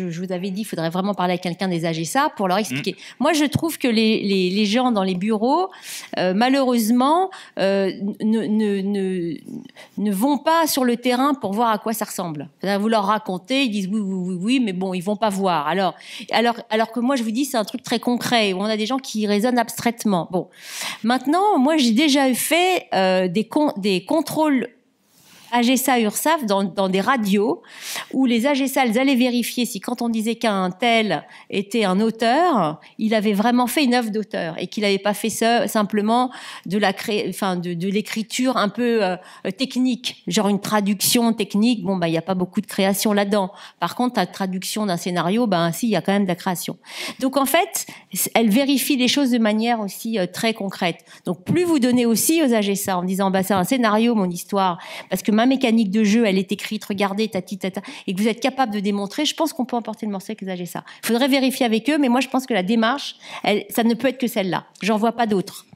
vous avais dit, il faudrait vraiment parler à quelqu'un des AGSA pour leur expliquer. Moi, je trouve que les gens dans les bureaux, malheureusement, ne vont pas sur le terrain pour voir à quoi ça ressemble. Vous leur racontez, ils disent oui, mais bon, ils vont pas voir. Alors que moi, je vous dis, c'est un truc très concret où on a des gens qui raisonnent abstraitement. Bon, maintenant, moi, j'ai déjà fait des contrôles AGSA, URSAF dans des radios où les AGSA, elles allaient vérifier si quand on disait qu'un tel était un auteur, il avait vraiment fait une œuvre d'auteur et qu'il n'avait pas fait ça simplement de l'écriture un peu technique, genre une traduction technique. Bon, il n'y a pas beaucoup de création là-dedans. Par contre, la traduction d'un scénario, si, il y a quand même de la création. Donc en fait, elle vérifie les choses de manière aussi très concrète. Donc plus vous donnez aussi aux AGSA en disant c'est un scénario, mon histoire, parce que ma mécanique de jeu, elle est écrite, regardez, tata, et que vous êtes capable de démontrer, je pense qu'on peut emporter le morceau avec les AGSA. Il faudrait vérifier avec eux, mais moi, je pense que la démarche, ça ne peut être que celle-là. J'en vois pas d'autres.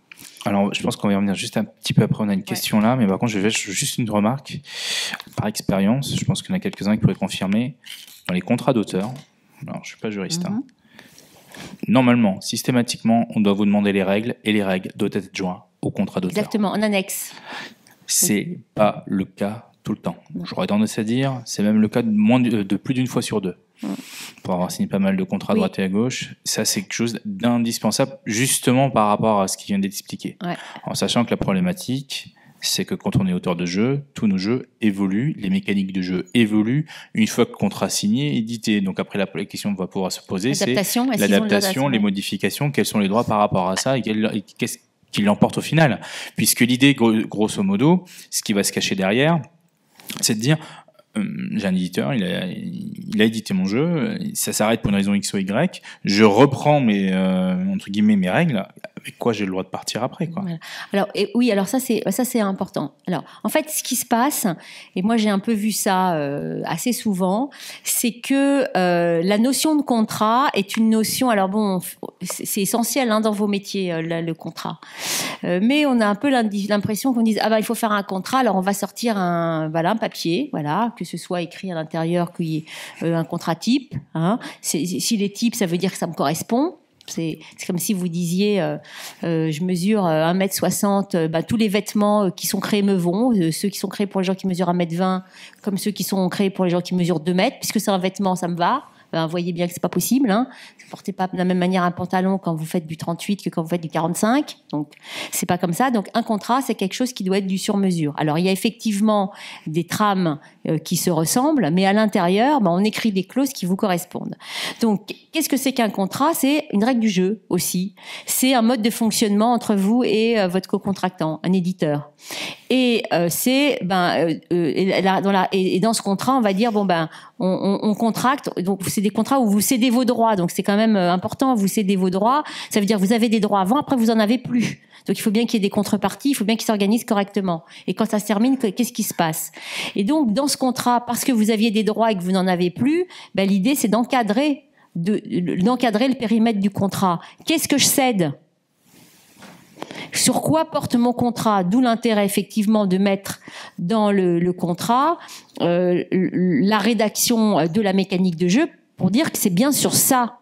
Alors, je pense qu'on va y revenir juste un petit peu après. On a une question là, mais par contre, je vais juste une remarque. Par expérience, je pense qu'il y en a quelques-uns qui pourraient confirmer. Dans les contrats d'auteur, alors je suis pas juriste, normalement, systématiquement, on doit vous demander les règles, et les règles doivent être jointes au contrat d'auteur. Exactement, en annexe. C'est pas le cas tout le temps. J'aurais tendance à dire, c'est même le cas de plus d'une fois sur 2. Pour avoir signé pas mal de contrats à droite et à gauche, ça c'est quelque chose d'indispensable, justement par rapport à ce qui vient d'être expliqué. Ouais. En sachant que la problématique, c'est que quand on est auteur de jeu, tous nos jeux évoluent, les mécaniques de jeu évoluent une fois que le contrat signé, édité. Donc après, la question va pouvoir se poser, c'est l'adaptation, les modifications, quels sont les droits par rapport à ça et qu'est-ce qui l'emporte au final, puisque l'idée, grosso modo, ce qui va se cacher derrière, c'est de dire, j'ai un éditeur, il a édité mon jeu, ça s'arrête pour une raison X ou Y, je reprends entre guillemets mes règles, avec quoi j'ai le droit de partir après, quoi. Voilà. Alors ça c'est important. Alors en fait, ce qui se passe, et moi j'ai un peu vu ça assez souvent, c'est que la notion de contrat est une notion. Alors bon, c'est essentiel dans vos métiers le contrat, mais on a un peu l'impression qu'on dise il faut faire un contrat, alors on va sortir un papier, que ce soit écrit à l'intérieur qu'il y ait un contrat type. S'il est type, ça veut dire que ça me correspond. C'est comme si vous disiez je mesure 1m60, tous les vêtements qui sont créés me vont, ceux qui sont créés pour les gens qui mesurent 1m20 comme ceux qui sont créés pour les gens qui mesurent 2 mètres, puisque c'est un vêtement, ça me va. ben, vous voyez bien que c'est pas possible. Hein. Vous portez pas de la même manière un pantalon quand vous faites du 38 que quand vous faites du 45. Donc, c'est pas comme ça. Donc, un contrat, c'est quelque chose qui doit être du sur-mesure. Alors, il y a effectivement des trames qui se ressemblent, mais à l'intérieur, ben, on écrit des clauses qui vous correspondent. Donc, qu'est-ce que c'est qu'un contrat? C'est une règle du jeu aussi. C'est un mode de fonctionnement entre vous et votre co-contractant, un éditeur. Et c'est et dans ce contrat, on va dire bon ben on contracte. Donc c'est des contrats où vous cédez vos droits. Donc c'est quand même important. Vous cédez vos droits. Ça veut dire que vous avez des droits avant, après vous en avez plus. Donc il faut bien qu'il y ait des contreparties. Il faut bien qu'ils s'organisent correctement. Et quand ça se termine, qu'est-ce qui se passe? Et donc dans ce contrat, parce que vous aviez des droits et que vous n'en avez plus, ben l'idée c'est d'encadrer le périmètre du contrat. Qu'est-ce que je cède? Sur quoi porte mon contrat? D'où l'intérêt effectivement de mettre dans le contrat la rédaction de la mécanique de jeu pour dire que c'est bien sur ça.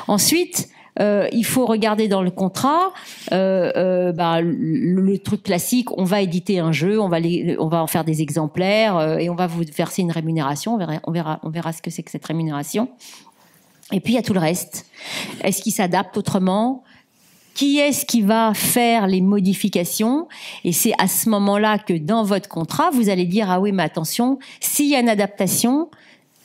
Ensuite, il faut regarder dans le contrat le truc classique. On va éditer un jeu, on va en faire des exemplaires et on va vous verser une rémunération. On verra ce que c'est que cette rémunération. Et puis il y a tout le reste. Est-ce qu'il s'adapte autrement? Qui est-ce qui va faire les modifications? Et c'est à ce moment-là que dans votre contrat, vous allez dire ah oui, mais attention, s'il y a une adaptation,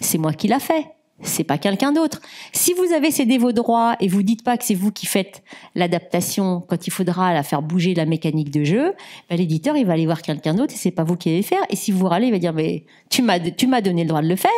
c'est moi qui l'a fait. C'est pas quelqu'un d'autre. Si vous avez cédé vos droits et vous dites pas que c'est vous qui faites l'adaptation quand il faudra la faire bouger la mécanique de jeu, ben l'éditeur il va aller voir quelqu'un d'autre et c'est pas vous qui allez le faire. Et si vous râlez, il va dire mais tu m'as donné le droit de le faire.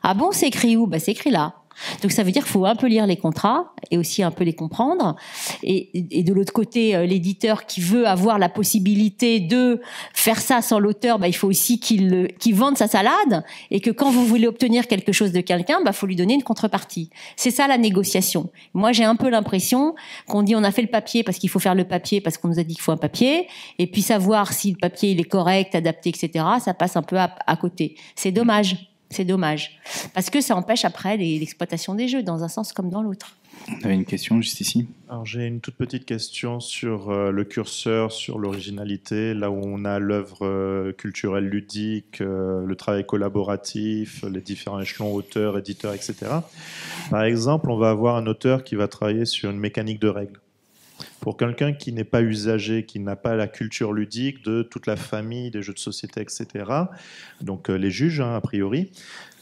Ah bon, c'est écrit où? Ben c'est écrit là. Donc ça veut dire qu'il faut un peu lire les contrats et aussi un peu les comprendre. Et de l'autre côté, l'éditeur qui veut avoir la possibilité de faire ça sans l'auteur, bah, il faut aussi qu'il vende sa salade et que quand vous voulez obtenir quelque chose de quelqu'un, bah, faut lui donner une contrepartie. C'est ça la négociation. Moi, j'ai un peu l'impression qu'on dit on a fait le papier parce qu'il faut faire le papier parce qu'on nous a dit qu'il faut un papier et puis savoir si le papier il est correct, adapté, etc. Ça passe un peu à côté. C'est dommage. C'est dommage. Parce que ça empêche après l'exploitation des jeux, dans un sens comme dans l'autre. On avait une question juste ici. Alors, j'ai une toute petite question sur le curseur, sur l'originalité, là où on a l'œuvre culturelle ludique, le travail collaboratif, les différents échelons, auteurs, éditeurs, etc. Par exemple, on va avoir un auteur qui va travailler sur une mécanique de règles. Pour quelqu'un qui n'est pas usager, qui n'a pas la culture ludique de toute la famille des jeux de société, etc., donc les juges, hein, a priori,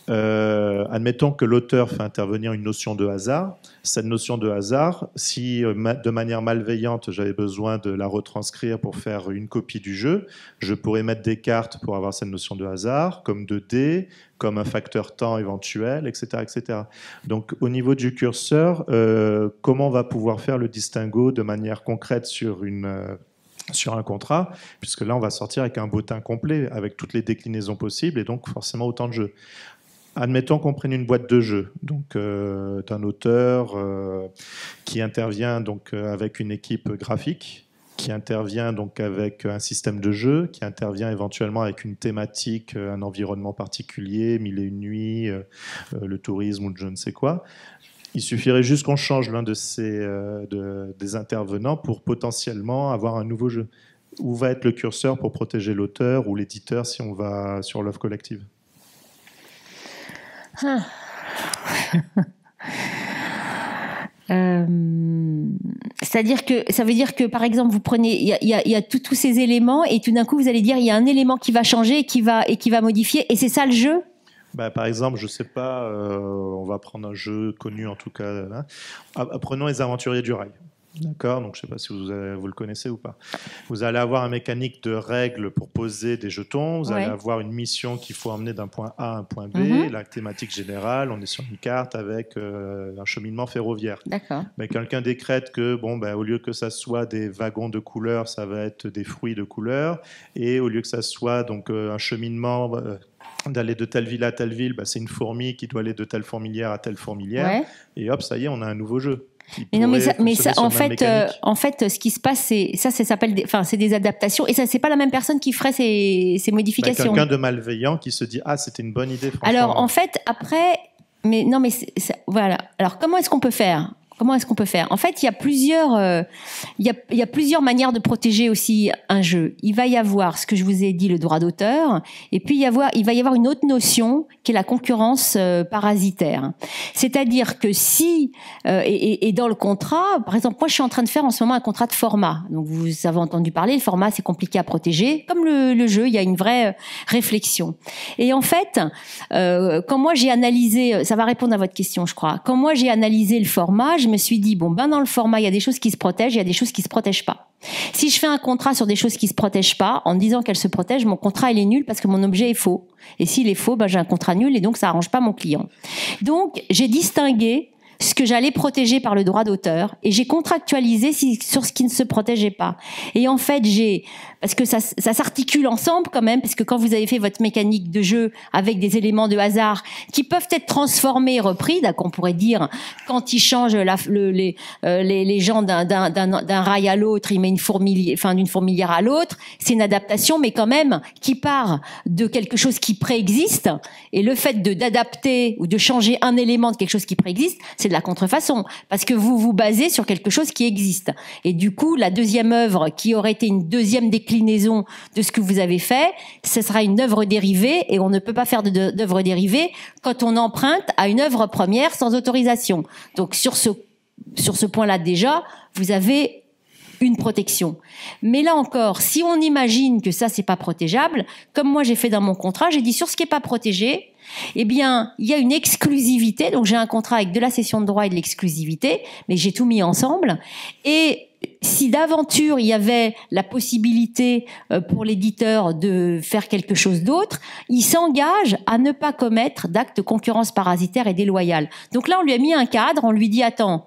admettons que l'auteur fait intervenir une notion de hasard. Cette notion de hasard, si de manière malveillante, j'avais besoin de la retranscrire pour faire une copie du jeu, je pourrais mettre des cartes pour avoir cette notion de hasard, comme de dés, comme un facteur temps éventuel, etc., etc. Donc, au niveau du curseur, comment on va pouvoir faire le distinguo de manière concrète sur un contrat, puisque là, on va sortir avec un bottin complet, avec toutes les déclinaisons possibles, et donc forcément autant de jeux. Admettons qu'on prenne une boîte de jeux, donc d'un auteur qui intervient donc avec une équipe graphique, qui intervient donc avec un système de jeu, qui intervient éventuellement avec une thématique, un environnement particulier, 1001 nuits, le tourisme ou je ne sais quoi. Il suffirait juste qu'on change l'un de des intervenants pour potentiellement avoir un nouveau jeu. Où va être le curseur pour protéger l'auteur ou l'éditeur si on va sur l'œuvre collective? C'est-à-dire que ça veut dire que par exemple vous prenez il y a tous ces éléments et tout d'un coup vous allez dire il y a un élément qui va changer et qui va modifier et c'est ça le jeu. Bah, par exemple, je sais pas, on va prendre un jeu connu en tout cas. Là. Prenons les Aventuriers du Rail. D'accord, donc je ne sais pas si vous le connaissez ou pas. Vous allez avoir une mécanique de règles pour poser des jetons. Vous allez avoir une mission qu'il faut emmener d'un point A à un point B. La thématique générale, on est sur une carte avec un cheminement ferroviaire. D'accord. Mais quelqu'un décrète que, bon, ben, au lieu que ça soit des wagons de couleurs, ça va être des fruits de couleurs. Et au lieu que ça soit donc, un cheminement d'aller de telle ville à telle ville, ben, c'est une fourmi qui doit aller de telle fourmilière à telle fourmilière. Ouais. Et hop, ça y est, on a un nouveau jeu. Mais non, en fait, ce qui se passe, c'est des adaptations, et ça, c'est pas la même personne qui ferait ces modifications. Quelqu'un de malveillant qui se dit ah, c'était une bonne idée. Alors, en fait, après, voilà. Alors, comment est-ce qu'on peut faire? Comment est-ce qu'on peut faire? En fait, il y a plusieurs manières de protéger aussi un jeu. Il va y avoir ce que je vous ai dit, le droit d'auteur, et puis il va y avoir une autre notion qui est la concurrence parasitaire. C'est-à-dire que si et dans le contrat, par exemple, moi je suis en train de faire en ce moment un contrat de format. Donc vous avez entendu parler, le format c'est compliqué à protéger. Comme le jeu, il y a une vraie réflexion. Et en fait, quand moi j'ai analysé, ça va répondre à votre question, je crois. Quand moi j'ai analysé le format, je me suis dit, bon, dans le format, il y a des choses qui se protègent, il y a des choses qui se protègent pas. Si je fais un contrat sur des choses qui se protègent pas, en disant qu'elles se protègent, mon contrat, il est nul parce que mon objet est faux. Et s'il est faux, j'ai un contrat nul et donc ça arrange pas mon client. Donc, j'ai distingué ce que j'allais protéger par le droit d'auteur et j'ai contractualisé sur ce qui ne se protégeait pas. Et en fait, parce que ça s'articule ensemble quand même, parce que quand vous avez fait votre mécanique de jeu avec des éléments de hasard qui peuvent être transformés et repris, on pourrait dire, quand il change les gens d'un rail à l'autre, il met d'une fourmilière à l'autre, c'est une adaptation, mais quand même, qui part de quelque chose qui préexiste, et le fait d'adapter ou de changer un élément de quelque chose qui préexiste, c'est de la contrefaçon, parce que vous vous basez sur quelque chose qui existe. Et du coup, la deuxième œuvre, qui aurait été une deuxième déclinaison de ce que vous avez fait, ce sera une œuvre dérivée, et on ne peut pas faire d'œuvre dérivée quand on emprunte à une œuvre première sans autorisation. Donc sur ce point-là déjà, vous avez une protection. Mais là encore, si on imagine que ça c'est pas protégeable, comme moi j'ai fait dans mon contrat, j'ai dit sur ce qui est pas protégé, eh bien, il y a une exclusivité. Donc j'ai un contrat avec de la cession de droit et de l'exclusivité, mais j'ai tout mis ensemble. Et si d'aventure il y avait la possibilité pour l'éditeur de faire quelque chose d'autre, il s'engage à ne pas commettre d'actes de concurrence parasitaire et déloyale. Donc là, on lui a mis un cadre, on lui dit attends,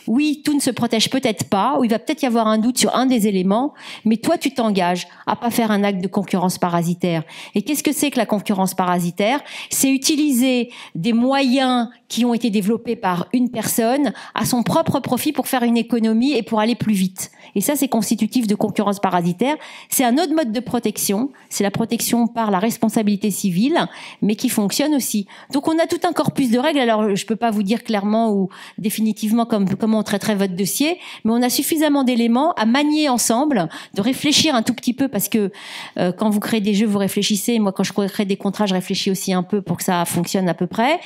oui, tout ne se protège peut-être pas, ou il va peut-être y avoir un doute sur un des éléments, mais toi, tu t'engages à pas faire un acte de concurrence parasitaire. Et qu'est-ce que c'est que la concurrence parasitaire? C'est utiliser des moyens qui ont été développés par une personne à son propre profit pour faire une économie et pour aller plus vite. Et ça, c'est constitutif de concurrence parasitaire. C'est un autre mode de protection. C'est la protection par la responsabilité civile, mais qui fonctionne aussi. Donc, on a tout un corpus de règles. Alors, je peux pas vous dire clairement ou définitivement comment on traiterait votre dossier, mais on a suffisamment d'éléments à manier ensemble, de réfléchir un tout petit peu, parce que quand vous créez des jeux, vous réfléchissez. Moi, quand je crée des contrats, je réfléchis aussi un peu pour que ça fonctionne à peu près,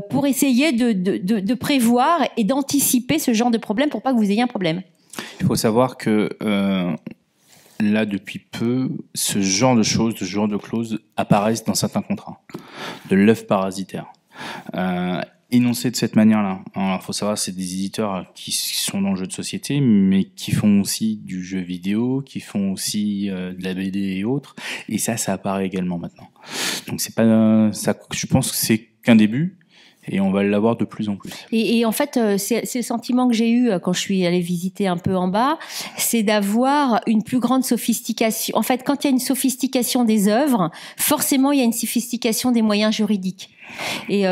pour essayer de prévoir et d'anticiper ce genre de problème pour pas que vous ayez un problème. Il faut savoir que là, depuis peu, ce genre de choses, ce genre de clauses apparaissent dans certains contrats. De l'œuf parasitaire. Énoncé de cette manière-là. Alors, il faut savoir, c'est des éditeurs qui sont dans le jeu de société, mais qui font aussi du jeu vidéo, qui font aussi de la BD et autres. Et ça apparaît également maintenant. Donc, c'est pas ça. Je pense que c'est qu'un début. Et on va l'avoir de plus en plus. Et en fait, c'est le sentiment que j'ai eu quand je suis allée visiter un peu en bas, c'est d'avoir une plus grande sophistication. En fait, quand il y a une sophistication des œuvres, forcément, il y a une sophistication des moyens juridiques. Et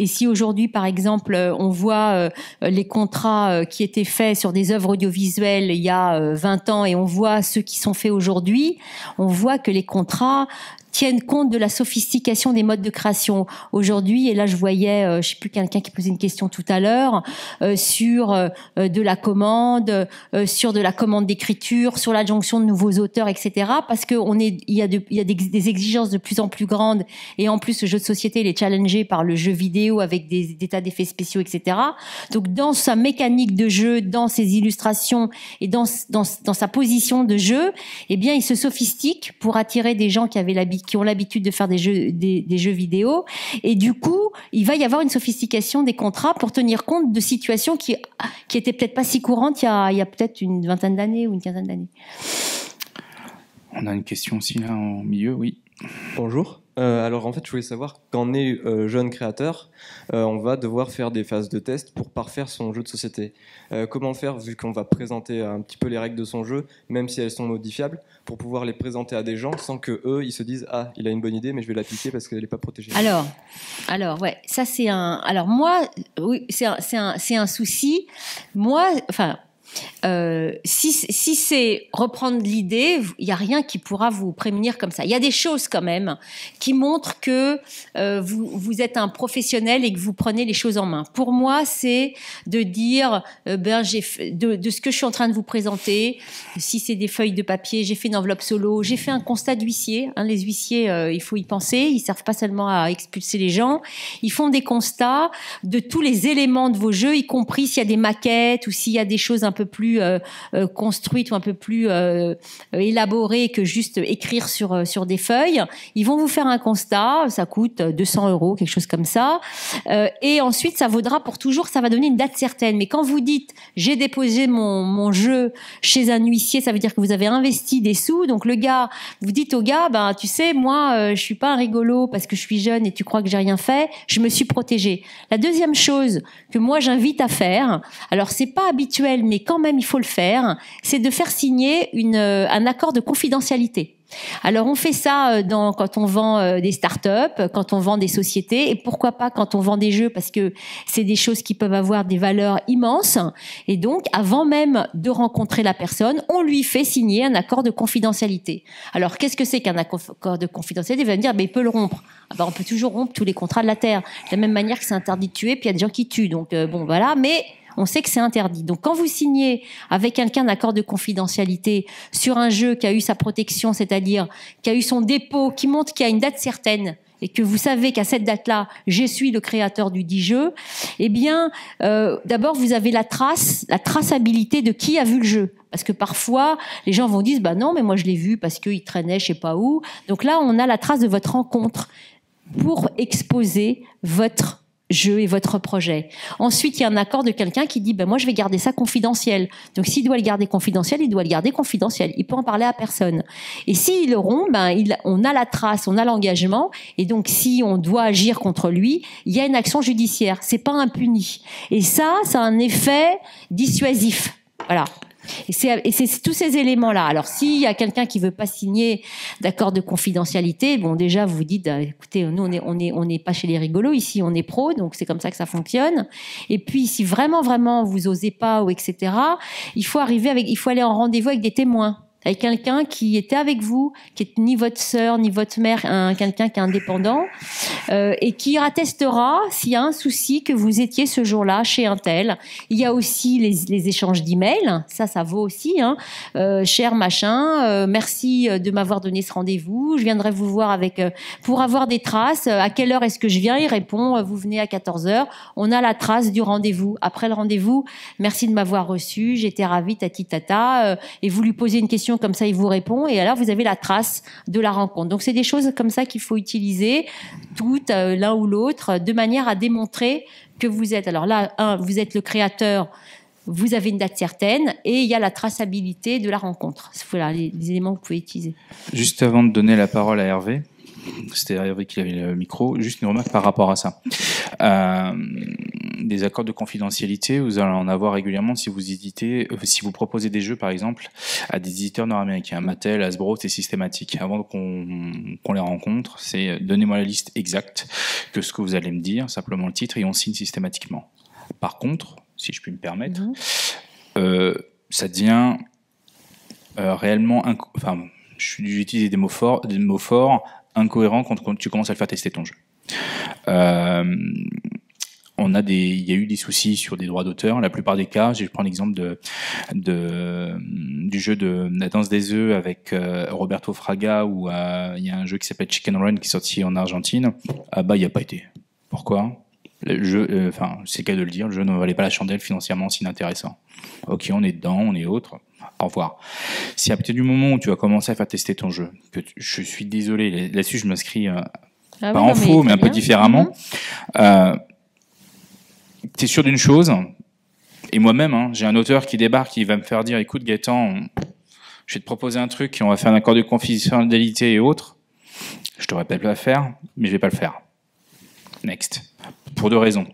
si aujourd'hui, par exemple, on voit les contrats qui étaient faits sur des œuvres audiovisuelles il y a 20 ans et on voit ceux qui sont faits aujourd'hui, on voit que les contrats tiennent compte de la sophistication des modes de création aujourd'hui. Et là, je voyais, je sais plus, quelqu'un qui posait une question tout à l'heure sur de la commande, sur de la commande d'écriture, sur l'adjonction de nouveaux auteurs, etc. Parce que il y a des exigences de plus en plus grandes. Et en plus, le jeu de société, il est challengé par le jeu vidéo avec des tas d'effets spéciaux, etc. Donc, dans sa mécanique de jeu, dans ses illustrations et dans sa position de jeu, eh bien, il se sophistique pour attirer des gens qui ont l'habitude de faire des jeux vidéo, et du coup, il va y avoir une sophistication des contrats pour tenir compte de situations qui étaient peut-être pas si courantes il y a peut-être une vingtaine d'années ou une quinzaine d'années. On a une question aussi là au milieu, oui. Bonjour. Alors en fait, je voulais savoir, quand on est jeune créateur, on va devoir faire des phases de test pour parfaire son jeu de société. Comment faire, vu qu'on va présenter un petit peu les règles de son jeu, même si elles sont modifiables, pour pouvoir les présenter à des gens sans que eux ils se disent ah, il a une bonne idée, mais je vais l'appliquer parce qu'elle n'est pas protégée. Alors ouais, ça c'est un. Alors moi, oui, c'est un souci. Moi, enfin. si c'est reprendre l'idée, il n'y a rien qui pourra vous prémunir comme ça. Il y a des choses quand même qui montrent que vous êtes un professionnel et que vous prenez les choses en main. Pour moi, c'est de dire, de ce que je suis en train de vous présenter, si c'est des feuilles de papier, j'ai fait une enveloppe solo, j'ai fait un constat d'huissier. Les huissiers, il faut y penser, ils servent pas seulement à expulser les gens, ils font des constats de tous les éléments de vos jeux, y compris s'il y a des maquettes ou s'il y a des choses un peu plus construites ou un peu plus élaborées que juste écrire sur des feuilles. Ils vont vous faire un constat, ça coûte 200 €, quelque chose comme ça, et ensuite ça vaudra pour toujours, ça va donner une date certaine. Mais quand vous dites j'ai déposé mon jeu chez un huissier, ça veut dire que vous avez investi des sous. Donc le gars, vous dites au gars, ben tu sais, moi je suis pas un rigolo parce que je suis jeune et tu crois que j'ai rien fait, je me suis protégée. La deuxième chose que moi j'invite à faire, alors c'est pas habituel mais quand même il faut le faire, c'est de faire signer un accord de confidentialité. Alors on fait ça quand on vend des startups, quand on vend des sociétés, et pourquoi pas quand on vend des jeux, parce que c'est des choses qui peuvent avoir des valeurs immenses. Et donc avant même de rencontrer la personne, on lui fait signer un accord de confidentialité. Alors qu'est-ce que c'est qu'un accord de confidentialité? Il va me dire, il peut le rompre. On peut toujours rompre tous les contrats de la terre, de la même manière que c'est interdit de tuer, puis il y a des gens qui tuent. Donc bon voilà, mais on sait que c'est interdit. Donc, quand vous signez avec quelqu'un un accord de confidentialité sur un jeu qui a eu sa protection, c'est-à-dire qui a eu son dépôt, qui montre qu'il y a une date certaine, et que vous savez qu'à cette date-là, je suis le créateur du dit jeu, eh bien, d'abord, vous avez la traçabilité de qui a vu le jeu. Parce que parfois, les gens vont dire, non, mais moi je l'ai vu parce qu'il traînait je sais pas où. Donc là, on a la trace de votre rencontre pour exposer votre jeu et votre projet. Ensuite, il y a un accord de quelqu'un qui dit, moi, je vais garder ça confidentiel. Donc, s'il doit le garder confidentiel, il doit le garder confidentiel. Il peut en parler à personne. Et s'il le rompt, on a la trace, on a l'engagement. Et donc, si on doit agir contre lui, il y a une action judiciaire. C'est pas impuni. Et ça a un effet dissuasif. Voilà. Et c'est tous ces éléments-là. Alors, s'il y a quelqu'un qui veut pas signer d'accord de confidentialité, déjà, vous vous dites, écoutez, nous, on n'est pas chez les rigolos ici, on est pro, donc c'est comme ça que ça fonctionne. Et puis, si vraiment, vous osez pas ou etc., il faut aller en rendez-vous avec des témoins. Avec quelqu'un qui était avec vous, qui est ni votre sœur, ni votre mère, quelqu'un qui est indépendant, et qui attestera s'il y a un souci que vous étiez ce jour-là chez un tel. Il y a aussi les échanges d'emails, ça vaut aussi, cher machin, merci de m'avoir donné ce rendez-vous, je viendrai vous voir pour avoir des traces, à quelle heure est-ce que je viens? Il répond, vous venez à 14h, on a la trace du rendez-vous. Après le rendez-vous, merci de m'avoir reçu, j'étais ravie, tati tata, et vous lui posez une question comme ça, il vous répond, et alors vous avez la trace de la rencontre. Donc c'est des choses comme ça qu'il faut utiliser, toutes, l'un ou l'autre, de manière à démontrer que vous êtes. Alors là, vous êtes le créateur, vous avez une date certaine, et il y a la traçabilité de la rencontre. Voilà les éléments que vous pouvez utiliser. Juste avant de donner la parole à Hervé, c'était Hervé qui avait le micro, juste une remarque par rapport à ça. Des accords de confidentialité, vous allez en avoir régulièrement si vous proposez des jeux, par exemple, à des éditeurs nord-américains. Mattel, Hasbro, c'est systématique. Avant qu'on les rencontre, c'est donnez-moi la liste exacte que ce que vous allez me dire, simplement le titre, et on signe systématiquement. Par contre, si je puis me permettre, ça devient réellement... j'utilise des mots forts, incohérents quand tu commences à le faire tester ton jeu. Il y a eu des soucis sur des droits d'auteur. La plupart des cas, je prends l'exemple du jeu de la danse des œufs avec Roberto Fraga, où il y a un jeu qui s'appelle Chicken Run qui est sorti en Argentine. Il n'y a pas été. Pourquoi? Le jeu, c'est le cas de le dire, le jeu ne valait pas la chandelle, financièrement, c'est inintéressant. Ok, on est dedans, on est autre. Au revoir. Si à partir du moment où tu vas commencer à faire tester ton jeu, je suis désolé, là-dessus je m'inscris pas en faux, mais un peu différemment. T'es sûr d'une chose, et moi-même, j'ai un auteur qui débarque, qui va me faire dire, écoute Gaëtan, je vais te proposer un truc, on va faire un accord de confidentialité et autres. Je te répète pas le faire, mais je vais pas le faire. Next. Pour deux raisons.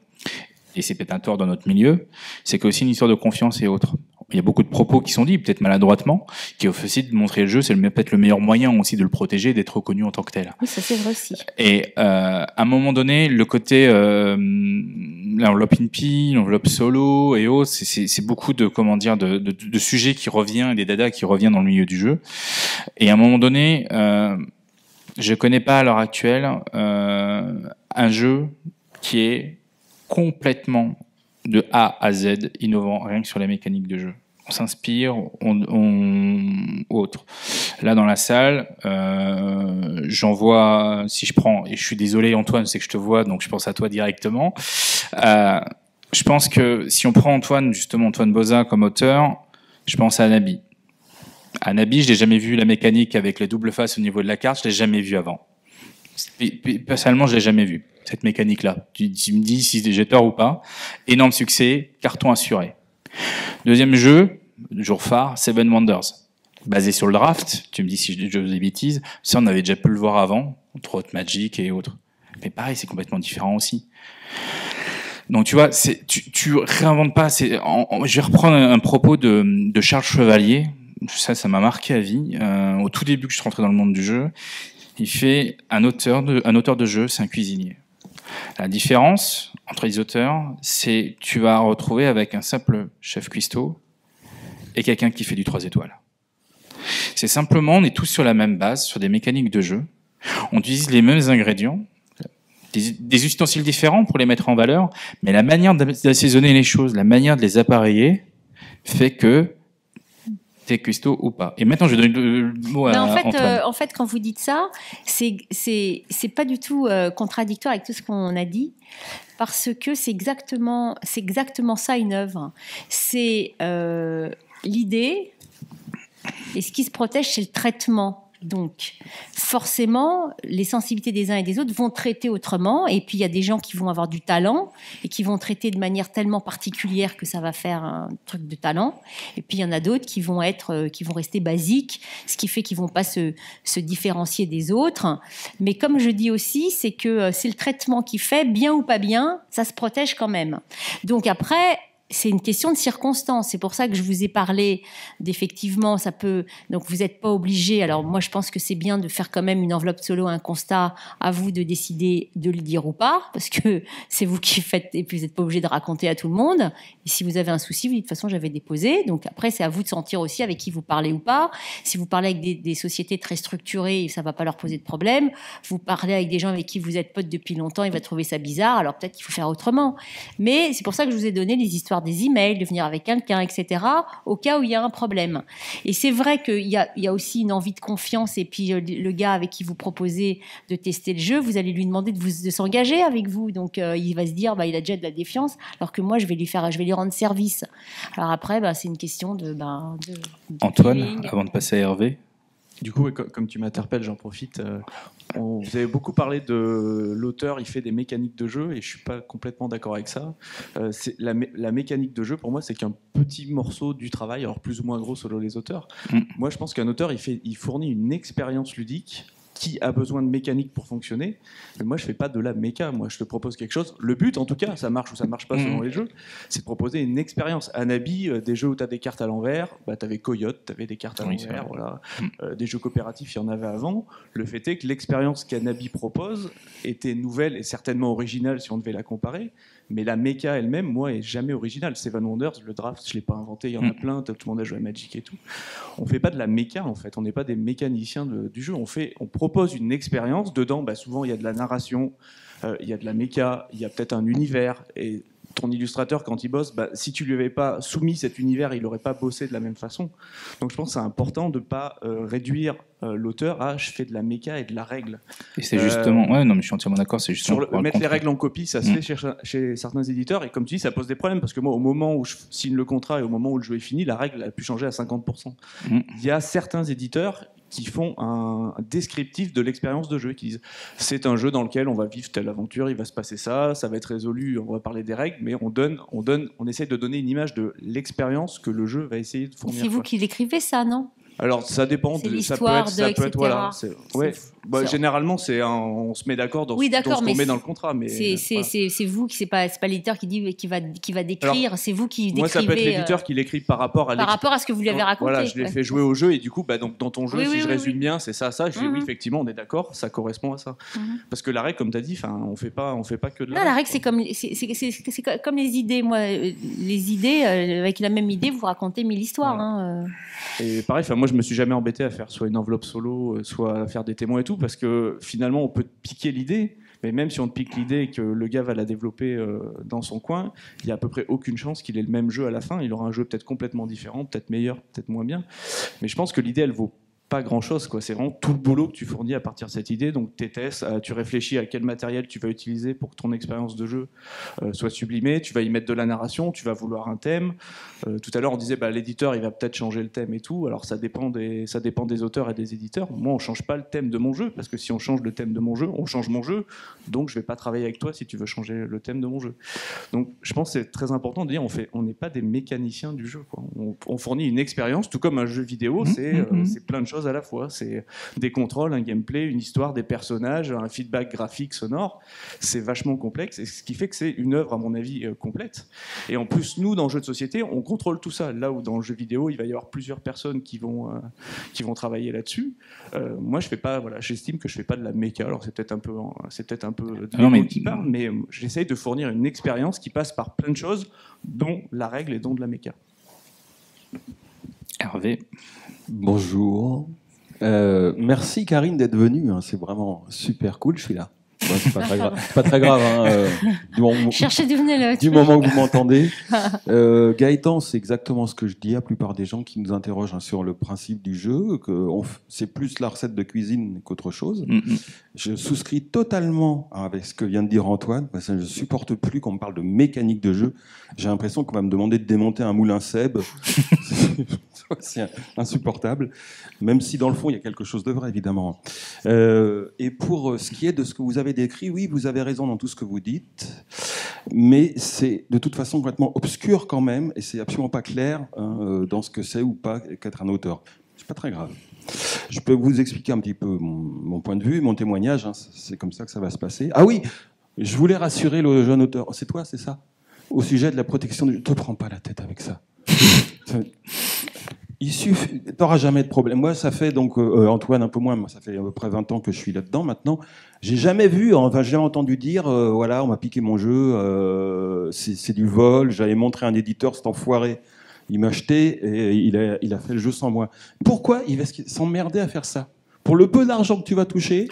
Et c'est peut-être un tort dans notre milieu, c'est qu'il y a aussi une histoire de confiance et autres. il y a beaucoup de propos qui sont dits, peut-être maladroitement, qui offrent aussi de montrer le jeu, c'est peut-être le meilleur moyen aussi de le protéger, d'être reconnu en tant que tel. Oui, ça c'est vrai aussi. Et à un moment donné, le côté l'enveloppe INPI, l'enveloppe solo et autres, c'est beaucoup de de sujets qui reviennent et des dadas qui reviennent dans le milieu du jeu. Et à un moment donné, je connais pas à l'heure actuelle un jeu qui est complètement de A à Z innovant, rien que sur la mécanique de jeu. On s'inspire, autre. Là dans la salle, j'en vois, si je prends, et je suis désolé Antoine, c'est que je te vois, donc je pense à toi directement. Je pense que si on prend Antoine Boza comme auteur, je pense à Anabi. Anabi, je l'ai jamais vu la mécanique avec les doubles faces au niveau de la carte, je l'ai jamais vu avant. Personnellement, je l'ai jamais vu, cette mécanique-là. Tu me dis si j'ai tort ou pas. Énorme succès, carton assuré. Deuxième jeu, jour phare, Seven Wonders. Basé sur le draft, tu me dis si je dis des bêtises, ça on avait déjà pu le voir avant, entre autres Magic et autres. Mais pareil, c'est complètement différent aussi. Donc tu vois, tu réinventes pas. Je vais reprendre un propos de Charles Chevalier. Ça m'a marqué à vie. Au tout début que je suis rentré dans le monde du jeu, il fait un auteur de jeu, c'est un cuisinier. La différence entre les auteurs, c'est tu vas retrouver avec un simple chef cuistot et quelqu'un qui fait du 3 étoiles. C'est simplement, on est tous sur la même base, sur des mécaniques de jeu. On utilise les mêmes ingrédients, des ustensiles différents pour les mettre en valeur, mais la manière d'assaisonner les choses, la manière de les appareiller, fait que t'es cuistot ou pas. Et maintenant, je donne le mot à Antoine. En fait, quand vous dites ça, c'est pas du tout contradictoire avec tout ce qu'on a dit, parce que c'est exactement ça une œuvre. C'est l'idée, et ce qui se protège, c'est le traitement. Donc, forcément, les sensibilités des uns et des autres vont traiter autrement. Et puis, il y a des gens qui vont avoir du talent et qui vont traiter de manière tellement particulière que ça va faire un truc de talent. Et puis, il y en a d'autres qui vont rester basiques, ce qui fait qu'ils vont pas se différencier des autres. Mais comme je dis aussi, c'est que c'est le traitement qui fait, bien ou pas bien, ça se protège quand même. Donc après, c'est une question de circonstance. C'est pour ça que je vous ai parlé d'effectivement, ça peut. Donc vous n'êtes pas obligé. Alors moi, je pense que c'est bien de faire quand même une enveloppe solo, un constat. À vous de décider de le dire ou pas, parce que c'est vous qui faites et puis vous n'êtes pas obligé de raconter à tout le monde. Et si vous avez un souci, vous dites de toute façon j'avais déposé. Donc après, c'est à vous de sentir aussi avec qui vous parlez ou pas. Si vous parlez avec des sociétés très structurées, ça va pas leur poser de problème. Vous parlez avec des gens avec qui vous êtes potes depuis longtemps, il va trouver ça bizarre. Alors peut-être qu'il faut faire autrement. Mais c'est pour ça que je vous ai donné les histoires des emails, de venir avec quelqu'un, etc., au cas où il y a un problème. Et c'est vrai qu'il y a aussi une envie de confiance, et puis le gars avec qui vous proposez de tester le jeu, vous allez lui demander de s'engager avec vous. Donc il va se dire, il a déjà de la défiance, alors que moi, je vais lui rendre service. Alors après, c'est une question de Antoine, feeling. avant de passer à Hervé. Du coup, comme tu m'interpelles, j'en profite. Vous avez beaucoup parlé de l'auteur, il fait des mécaniques de jeu, et je suis pas complètement d'accord avec ça. La mécanique de jeu, pour moi, c'est qu'un petit morceau du travail, alors plus ou moins gros selon les auteurs. Moi, je pense qu'un auteur, il fournit une expérience ludique qui a besoin de mécanique pour fonctionner. Mais moi, je fais pas de la méca. Moi, je te propose quelque chose. Le but, en tout cas, ça marche ou ça marche pas selon les jeux, c'est de proposer une expérience. Anabi, des jeux où tu as des cartes à l'envers, tu avais Coyote, tu avais des cartes à l'envers. Voilà. Des jeux coopératifs, il y en avait avant. Le fait est que l'expérience qu'Anabi propose était nouvelle et certainement originale si on devait la comparer. Mais la méca elle-même, moi, est jamais originale. Seven Wonders, le draft, je l'ai pas inventé. Il y en a plein. Tout le monde a joué à Magic et tout. On fait pas de la méca, en fait. On n'est pas des mécaniciens du jeu. On propose une expérience. Dedans, souvent, il y a de la narration, il y a de la méca, il y a peut-être un univers. Et ton illustrateur, quand il bosse, si tu lui avais pas soumis cet univers, il n'aurait pas bossé de la même façon. Donc je pense que c'est important de pas réduire l'auteur à je fais de la méca et de la règle. Et c'est justement, ouais, non, mais je suis entièrement d'accord, c'est justement mettre les règles en copie, ça se fait chez certains éditeurs, et comme tu dis, ça pose des problèmes parce que moi, au moment où je signe le contrat et au moment où le jeu est fini, la règle a pu changer à 50%. Il y a certains éditeurs qui font un descriptif de l'expérience de jeu, qui disent c'est un jeu dans lequel on va vivre telle aventure, il va se passer ça, ça va être résolu, on va parler des règles, mais on essaie de donner une image de l'expérience que le jeu va essayer de fournir. C'est vous qui l'écrivez ça, non ? Alors ça dépend, C'est ça peut l'histoire être, ça de, peut être, etc. voilà. Ouais. Bah, C'est- généralement, on se met d'accord dans, Oui, dans d'accord, ce mais qu'on met dans le contrat, mais voilà. c'est vous c'est pas l'éditeur qui va décrire, c'est vous qui décrivez. Moi, ça peut être l'éditeur qui l'écrit par rapport à à ce que vous lui avez raconté. Voilà, je l'ai ouais. fait jouer au jeu et du coup, bah, donc, dans ton jeu, Oui, si oui, je oui, résume oui. bien, c'est ça. Je dis oui, effectivement, on est d'accord, ça correspond à ça. Mhm. Parce que la règle, comme tu as dit, on fait pas que de la Non, la règle, c'est comme les idées. Moi, les idées, avec la même idée, vous racontez 1000 histoires. Voilà. Hein. Et pareil, moi, je me suis jamais embêté à faire soit une enveloppe solo, soit à faire des témoins et tout, parce que finalement, on peut te piquer l'idée. Mais même si on te pique l'idée et que le gars va la développer dans son coin, il y a à peu près aucune chance qu'il ait le même jeu à la fin. Il aura un jeu peut-être complètement différent, peut-être meilleur, peut-être moins bien. Mais je pense que l'idée, elle vaut pas grand-chose, quoi. C'est vraiment tout le boulot que tu fournis à partir de cette idée. Donc tes tests, tu réfléchis à quel matériel tu vas utiliser pour que ton expérience de jeu soit sublimée. Tu vas y mettre de la narration, tu vas vouloir un thème. Tout à l'heure, on disait l'éditeur, il va peut-être changer le thème et tout. Alors ça dépend des auteurs et des éditeurs. Moi, on change pas le thème de mon jeu, parce que si on change le thème de mon jeu, on change mon jeu. Donc je vais pas travailler avec toi si tu veux changer le thème de mon jeu. Donc je pense que c'est très important de dire on n'est pas des mécaniciens du jeu, quoi. On fournit une expérience, tout comme un jeu vidéo, c'est plein de choses à la fois. C'est des contrôles, un gameplay, une histoire, des personnages, un feedback graphique, sonore. C'est vachement complexe, et ce qui fait que c'est une œuvre, à mon avis, complète. Et en plus, nous, dans le jeu de société, on contrôle tout ça. Là où dans le jeu vidéo, il va y avoir plusieurs personnes qui vont travailler là-dessus. Moi, j'estime que je fais pas de la méca. Alors c'est peut-être un peu de l'ego qui parle, mais j'essaye de fournir une expérience qui passe par plein de choses, dont la règle et dont de la méca. Hervé. Bonjour. Merci Karine d'être venue. Hein. C'est vraiment super cool. Je suis là. Bon, c'est pas très grave. C'est pas très grave. Hein. Cherchez d'où venait le du moment que vous m'entendez. Gaëtan, c'est exactement ce que je dis à la plupart des gens qui nous interrogent sur le principe du jeu. C'est plus la recette de cuisine qu'autre chose. Je souscris totalement avec ce que vient de dire Antoine. Parce que je supporte plus qu'on me parle de mécanique de jeu. J'ai l'impression qu'on va me demander de démonter un moulin Seb. C'est insupportable, même si dans le fond il y a quelque chose de vrai évidemment. Et pour ce qui est de ce que vous avez décrit, oui, vous avez raison dans tout ce que vous dites, mais c'est de toute façon complètement obscur quand même, et c'est absolument pas clair dans ce que c'est ou pas qu'être un auteur. C'est pas très grave. Je peux vous expliquer un petit peu mon point de vue, mon témoignage, hein, c'est comme ça que ça va se passer. Ah oui, je voulais rassurer le jeune auteur. C'est toi, c'est ça? Au sujet de la protection du... Te prends pas la tête avec ça. Il suffit, t'auras jamais de problème. Moi, ça fait donc Antoine un peu moins. Moi, ça fait à peu près 20 ans que je suis là-dedans. Maintenant, j'ai jamais vu, enfin, j'ai jamais entendu dire, voilà, on m'a piqué mon jeu, c'est du vol. J'avais montré à un éditeur, cet enfoiré, il m'a acheté et il a fait le jeu sans moi. Pourquoi il va s'emmerder à faire ça? Pour le peu d'argent que tu vas toucher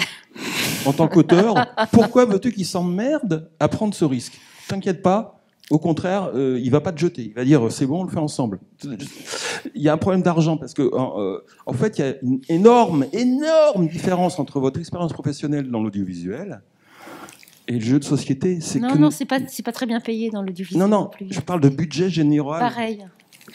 en tant qu'auteur, pourquoi veux-tu qu'il s'emmerde à prendre ce risque? T'inquiète pas. Au contraire, il va pas te jeter. Il va dire c'est bon, on le fait ensemble. Il y a un problème d'argent parce que en fait, il y a une énorme différence entre votre expérience professionnelle dans l'audiovisuel et le jeu de société. Non, c'est pas très bien payé dans l'audiovisuel. Non, je parle de budget général. Pareil.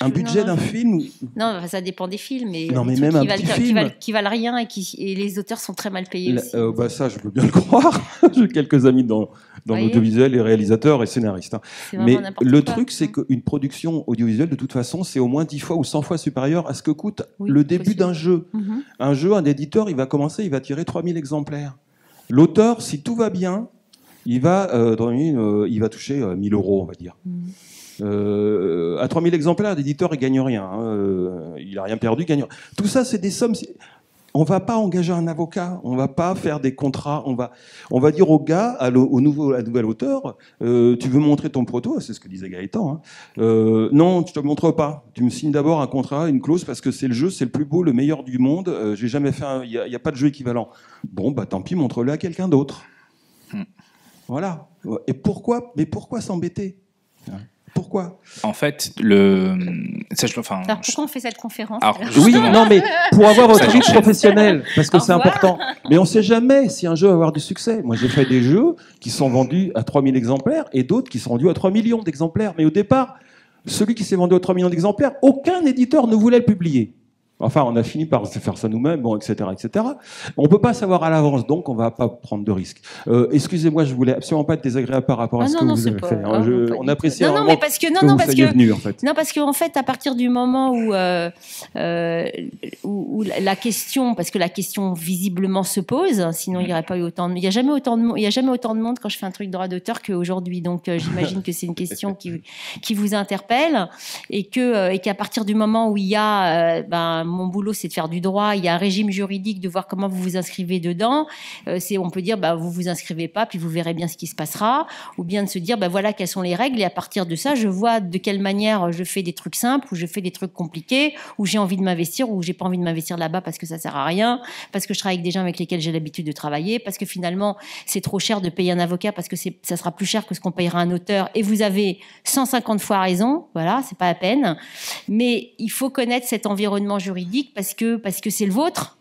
Un budget d'un film. Non, ça dépend des films. Non, mais même un petit film qui valent rien et les auteurs sont très mal payés aussi. Ça, je veux bien le croire. J'ai quelques amis dans l'audiovisuel, les réalisateurs et scénaristes. Hein. Mais le truc, c'est qu'une production audiovisuelle, de toute façon, c'est au moins 10 fois ou 100 fois supérieur à ce que coûte le début d'un jeu. Un jeu, un éditeur, il va tirer 3000 exemplaires. L'auteur, si tout va bien, il va toucher 1000 euros, on va dire. À 3000 exemplaires, l'éditeur il gagne rien. Il a rien perdu, il gagne rien. Tout ça, c'est des sommes. On va pas engager un avocat, on va pas faire des contrats. On va dire au gars, à nouvel auteur, tu veux montrer ton proto, c'est ce que disait Gaëtan. Hein. Non, je te montre pas. Tu me signes d'abord un contrat, une clause, parce que c'est le jeu, c'est le plus beau, le meilleur du monde. J'ai jamais fait. Il y a pas de jeu équivalent. Bon, bah tant pis, montre-le à quelqu'un d'autre. Voilà. Et pourquoi s'embêter? Pourquoi? En fait, Alors pourquoi on fait cette conférence? Oui, non, mais pour avoir votre vie professionnelle, parce que c'est important. Mais on ne sait jamais si un jeu va avoir du succès. Moi, j'ai fait des jeux qui sont vendus à 3000 exemplaires et d'autres qui sont vendus à 3 millions d'exemplaires. Mais au départ, celui qui s'est vendu à 3 millions d'exemplaires, aucun éditeur ne voulait le publier. Enfin, on a fini par faire ça nous-mêmes, bon, etc., etc. On peut pas savoir à l'avance, donc on va pas prendre de risques. Excusez-moi, je voulais absolument pas être désagréable par rapport à ce que vous avez fait. On apprécie non, mais parce que vous soyez venu, en fait. Non, parce qu'en fait, à partir du moment où la question, parce que la question visiblement se pose, sinon il n'y aurait pas eu autant de, il y a jamais autant de monde quand je fais un truc de droit d'auteur qu'aujourd'hui. Donc j'imagine que c'est une question qui vous interpelle et qu'à partir du moment où il y a mon boulot, c'est de faire du droit. Il y a un régime juridique, de voir comment vous vous inscrivez dedans. On peut dire, vous vous inscrivez pas, puis vous verrez bien ce qui se passera. Ou bien de se dire, voilà quelles sont les règles. Et à partir de ça, je vois de quelle manière je fais des trucs simples, ou je fais des trucs compliqués, ou j'ai envie de m'investir, ou j'ai pas envie de m'investir là-bas parce que ça sert à rien, parce que je travaille avec des gens avec lesquels j'ai l'habitude de travailler, parce que finalement, c'est trop cher de payer un avocat, parce que ça sera plus cher que ce qu'on payera un auteur. Et vous avez 150 fois raison. Voilà, c'est pas la peine. Mais il faut connaître cet environnement juridique parce que c'est le vôtre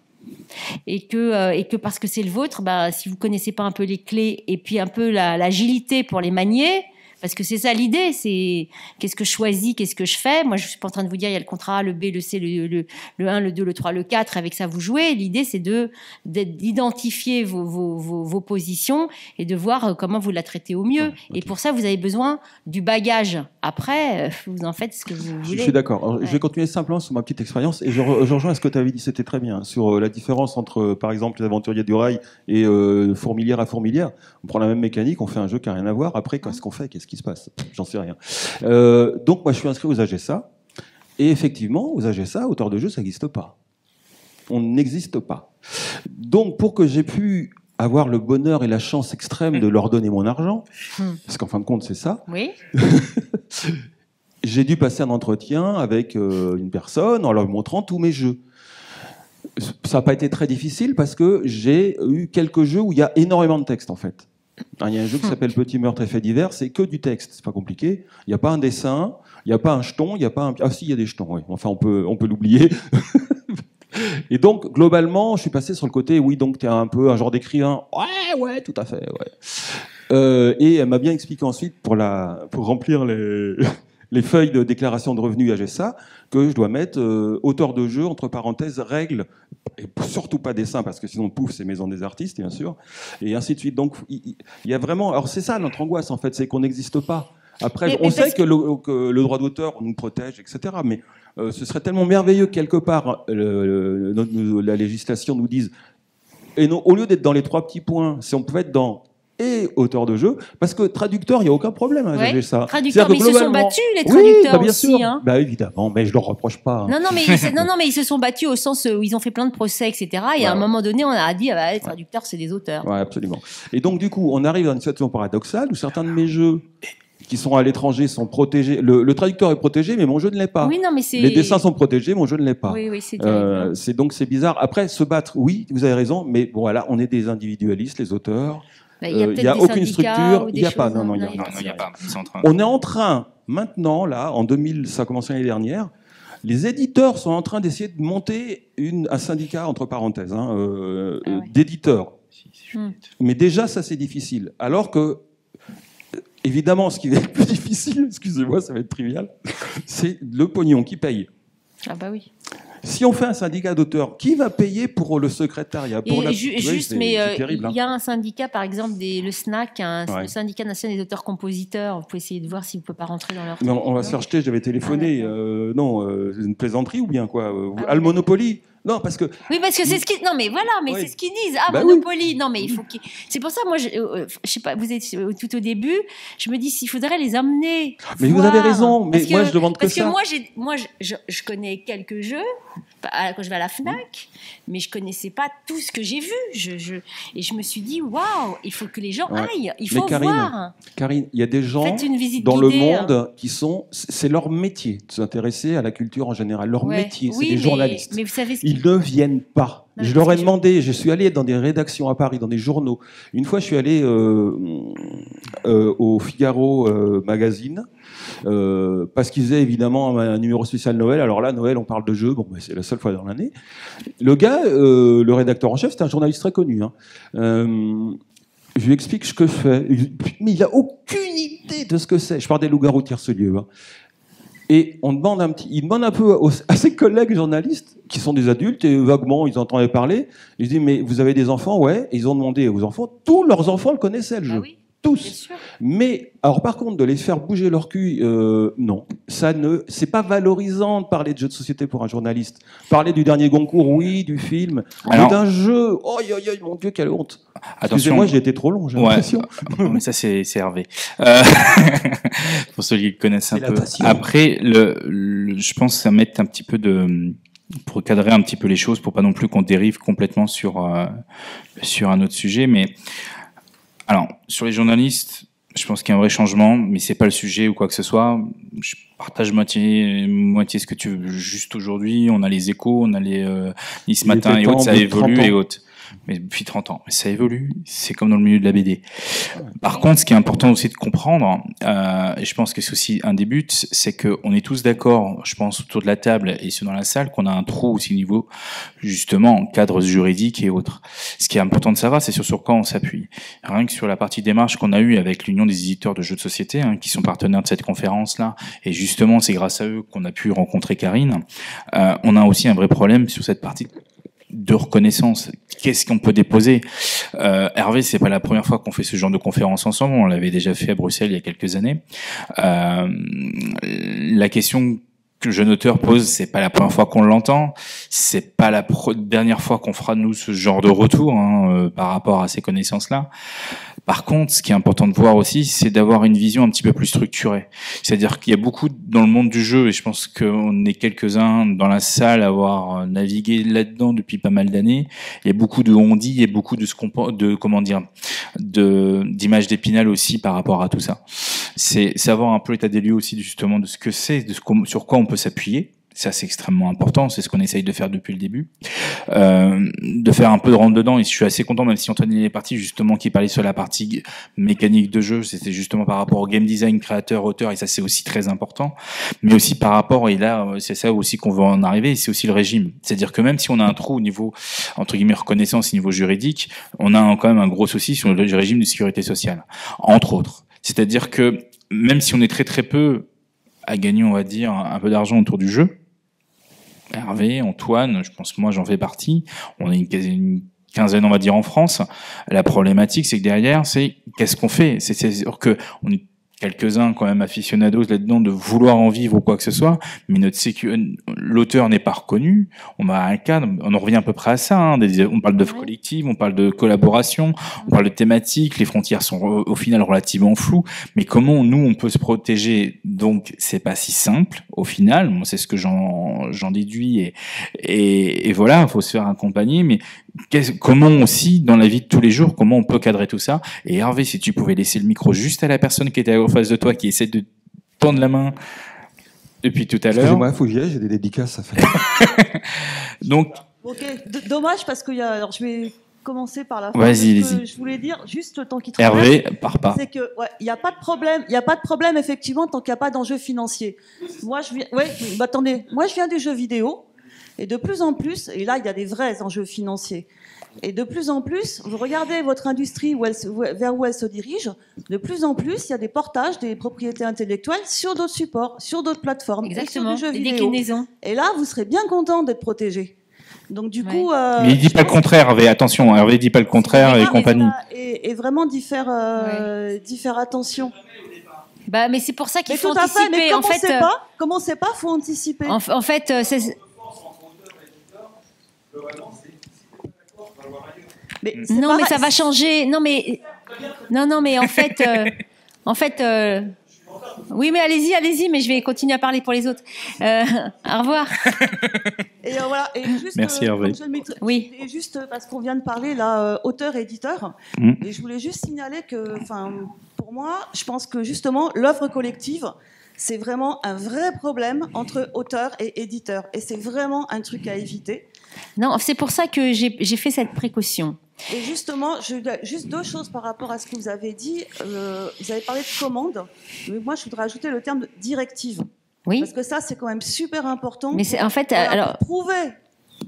et que parce que c'est le vôtre, si vous connaissez pas un peu les clés et puis un peu l'agilité pour les manier, parce que c'est ça l'idée, c'est qu'est-ce que je choisis, qu'est-ce que je fais. Moi, je suis pas en train de vous dire il y a le contrat A, le B, le C, le 1, le 2, le 3, le 4, avec ça vous jouez. L'idée, c'est d'identifier vos positions et de voir comment vous la traitez au mieux. Okay. Et pour ça, vous avez besoin du bagage. Après, vous en faites ce que vous voulez. Je suis d'accord. Je vais continuer simplement sur ma petite expérience et je rejoins à ce que tu avais dit, c'était très bien, sur la différence entre, par exemple, les aventuriers du rail et fourmilière à fourmilière. On prend la même mécanique, on fait un jeu qui n'a rien à voir. Après, qu'est-ce qu'on fait ? Qu'est-ce qui se passe ? J'en sais rien. Donc, moi, je suis inscrit aux AGSA. Et effectivement, aux AGSA, auteur de jeu, ça n'existe pas. On n'existe pas. Donc, pour que j'ai pu avoir le bonheur et la chance extrême de leur donner mon argent, parce qu'en fin de compte, c'est ça, oui. J'ai dû passer un entretien avec une personne en leur montrant tous mes jeux. Ça n'a pas été très difficile parce que j'ai eu quelques jeux où il y a énormément de texte, en fait. Il y a un jeu qui s'appelle Petit meurtre et faits divers, c'est que du texte, c'est pas compliqué. Il n'y a pas un dessin, il n'y a pas un jeton, il n'y a pas un... Ah si, il y a des jetons, oui. Enfin, on peut l'oublier. Et donc, globalement, je suis passé sur le côté, oui, donc tu es un peu un genre d'écrivain. Ouais, tout à fait, ouais. Et elle m'a bien expliqué ensuite, pour remplir les feuilles de déclaration de revenus AGSA, que je dois mettre auteur de jeu, entre parenthèses, règles, et surtout pas dessin, parce que sinon, pouf, c'est Maison des artistes, bien sûr, et ainsi de suite. Donc, il y a vraiment... Alors, c'est ça notre angoisse, en fait, c'est qu'on n'existe pas. Après, on sait que le droit d'auteur nous protège, etc., mais ce serait tellement merveilleux que, quelque part, la législation nous dise... Et non, au lieu d'être dans les 3 petits points, si on pouvait être dans... et auteur de jeu, parce que traducteur, il n'y a aucun problème à gérer ça. Traducteurs, mais ils se sont battus, les traducteurs, oui, bien aussi. Sûr. Hein. Évidemment, mais je ne leur reproche pas. Non, mais ils se sont battus au sens où ils ont fait plein de procès, etc. Et à un moment donné, on a dit, les traducteurs, c'est des auteurs. Oui, absolument. Et donc, du coup, on arrive dans une situation paradoxale où certains de mes jeux qui sont à l'étranger sont protégés. Le traducteur est protégé, mais mon jeu ne l'est pas. Oui, non, mais les dessins sont protégés, mon jeu ne l'est pas. Oui, c'est donc c'est bizarre. Après, se battre, oui, vous avez raison, mais bon, voilà, on est des individualistes, les auteurs. Il n'y a aucune structure, il n'y a pas. Non, il n'y a pas. On est en train, maintenant, là, en 2000, ça a commencé l'année dernière, les éditeurs sont en train d'essayer de monter un syndicat, entre parenthèses, d'éditeurs. Mais déjà, ça, c'est difficile. Alors que, évidemment, ce qui est le plus difficile, excusez-moi, ça va être trivial, c'est le pognon qui paye. Ah bah oui. Si on fait un syndicat d'auteurs, qui va payer pour le secrétariat pour il y a un syndicat, par exemple, le SNAC, le syndicat national des auteurs-compositeurs. Vous pouvez essayer de voir si vous ne pouvez pas rentrer dans leur... Non, on va se faire jeter, j'avais téléphoné. C'est une plaisanterie ou bien quoi le Monopoly. Non, parce que... Oui, parce que c'est ce qu'ils... Non, mais voilà, mais c'est ce qu'ils disent. Monopoly. Oui. Non, mais il faut qu'ils... C'est pour ça, moi, je sais pas, vous êtes tout au début, je me dis s'il faudrait les emmener. Mais vous avez raison, mais moi, je demande que ça. Parce que moi, je connais quelques jeux, quand je vais à la FNAC, mais je connaissais pas tout ce que j'ai vu. Et je me suis dit, waouh, il faut que les gens aillent, il faut voir. Karine, il y a des gens dans le monde qui sont... C'est leur métier de s'intéresser à la culture en général. Leur métier, c'est des journalistes. Mais vous savez Ils ne viennent pas. Je leur ai demandé, je suis allé dans des rédactions à Paris, dans des journaux. Une fois, je suis allé au Figaro Magazine, parce qu'ils faisaient évidemment un numéro spécial Noël. Alors là, Noël, on parle de jeux, c'est la seule fois dans l'année. Le gars, le rédacteur en chef, c'est un journaliste très connu. Je lui explique ce que je fais. Mais il n'a aucune idée de ce que c'est. Je parle des loups-garous Tiercelieu. Et il demande un peu à ses collègues journalistes, qui sont des adultes, et vaguement, ils entendaient parler. Il dit, mais vous avez des enfants? Ouais. Et ils ont demandé aux enfants, tous leurs enfants le connaissaient, le jeu. Oui. Tous. Mais, alors par contre, de les faire bouger leur cul, non. C'est pas valorisant de parler de jeux de société pour un journaliste. Parler du dernier Goncourt, oui, du film, mais d'un jeu, oh, mon Dieu, quelle honte. Excusez-moi, j'ai été trop long, j'ai l'impression. Mais ça, c'est Hervé. Pour ceux qui connaissent un peu. Après, je pense que ça met un petit peu pour cadrer un petit peu les choses, pour pas non plus qu'on dérive complètement sur un autre sujet, mais alors, sur les journalistes, je pense qu'il y a un vrai changement, mais c'est pas le sujet ou quoi que ce soit. Je partage moitié ce que tu veux. Juste aujourd'hui, on a les Échos, on a les Nice Matin et autres, ça évolue et autres. Mais depuis 30 ans, ça évolue. C'est comme dans le milieu de la BD. Par contre, ce qui est important aussi de comprendre, et je pense que c'est aussi un des buts, c'est qu'on est tous d'accord, je pense, autour de la table et ceux dans la salle, qu'on a un trou aussi au niveau, justement, cadre juridique et autres. Ce qui est important de savoir, c'est sur quoi on s'appuie. Rien que sur la partie démarche qu'on a eue avec l'Union des éditeurs de jeux de société, qui sont partenaires de cette conférence-là, et justement, c'est grâce à eux qu'on a pu rencontrer Karine, on a aussi un vrai problème sur cette partie de reconnaissance. Qu'est-ce qu'on peut déposer? Hervé, c'est pas la première fois qu'on fait ce genre de conférence ensemble. On l'avait déjà fait à Bruxelles il y a quelques années. La question que le jeune auteur pose, c'est pas la première fois qu'on l'entend. C'est pas la dernière fois qu'on fera nous ce genre de retour par rapport à ces connaissances-là. Par contre, ce qui est important de voir aussi, c'est d'avoir une vision un petit peu plus structurée. C'est-à-dire qu'il y a beaucoup dans le monde du jeu, et je pense qu'on est quelques-uns dans la salle à avoir navigué là-dedans depuis pas mal d'années. Il y a beaucoup de on-dit, il y a beaucoup d'images d'Épinal aussi par rapport à tout ça. C'est savoir un peu l'état des lieux aussi justement de ce que c'est, sur quoi on peut s'appuyer. Ça, c'est extrêmement important. C'est ce qu'on essaye de faire depuis le début. De faire un peu de rentre-dedans. Et je suis assez content, même si Antoine est parti, justement, qui parlait sur la partie mécanique de jeu. C'était justement par rapport au game design, créateur, auteur. Et ça, c'est aussi très important. Mais aussi par rapport, et là, c'est ça aussi qu'on veut en arriver, c'est aussi le régime. C'est-à-dire que même si on a un trou au niveau, entre guillemets, reconnaissance, au niveau juridique, on a quand même un gros souci sur le régime de sécurité sociale. Entre autres. C'est-à-dire que même si on est très très peu à gagner, on va dire, un peu d'argent autour du jeu, Hervé, Antoine, je pense que moi j'en fais partie. On est une quinzaine, on va dire, en France. La problématique, c'est que derrière, c'est qu'est-ce qu'on fait? C'est sûr que on est quelques-uns quand même aficionados là-dedans de vouloir en vivre ou quoi que ce soit, mais l'auteur n'est pas reconnu. On a un cadre, on en revient à peu près à ça. On parle d'œuvres collectives, on parle de collaboration, on parle de thématiques. Les frontières sont au final relativement floues. Mais comment nous on peut se protéger? Donc c'est pas si simple au final. Moi c'est ce que j'en déduis et voilà, il faut se faire accompagner. Mais comment aussi dans la vie de tous les jours, comment on peut cadrer tout ça? Et Hervé, si tu pouvais laisser le micro juste à la personne qui était en face de toi, qui essaie de tendre la main depuis tout à l'heure. Excusez-moi, il faut que j'y aille, j'ai des dédicaces à faire. Donc, ok, dommage parce que alors je vais commencer par la fin. Vas-y, je voulais dire juste le temps qui Hervé, pars pas. C'est que il y a pas de problème effectivement tant qu'il n'y a pas d'enjeu financier. Moi je viens, attendez, moi je viens du jeu vidéo et de plus en plus, et là il y a des vrais enjeux financiers. Et de plus en plus, vous regardez votre industrie vers où elle se dirige, de plus en plus, il y a des portages des propriétés intellectuelles sur d'autres supports, sur d'autres plateformes. Exactement, et sur du jeu des vidéo. déclinaisons. Et là, vous serez bien content d'être protégé. Donc du coup... Mais il dit pas le contraire, Hervé, attention, Hervé dit pas le contraire et compagnie. Et vraiment d'y faire attention. Bah, mais c'est pour ça qu'il faut tout à anticiper. Fait, mais comme on sait pas, faut anticiper. En fait, c'est... Non, mais ça va changer. Non, mais en fait, oui, mais allez-y, mais je vais continuer à parler pour les autres. Au revoir. Et voilà. Et juste, merci Hervé. Oui. Et juste parce qu'on vient de parler là, auteur-éditeur, et je voulais juste signaler que, pour moi, je pense que justement l'œuvre collective, c'est vraiment un vrai problème entre auteur et éditeur, et c'est vraiment un truc à éviter. Non, c'est pour ça que j'ai fait cette précaution. Et justement, juste deux choses par rapport à ce que vous avez dit. Vous avez parlé de commande, mais moi je voudrais ajouter le terme de directive. Oui. Parce que ça, c'est quand même super important. Mais c'est en fait, alors pour prouver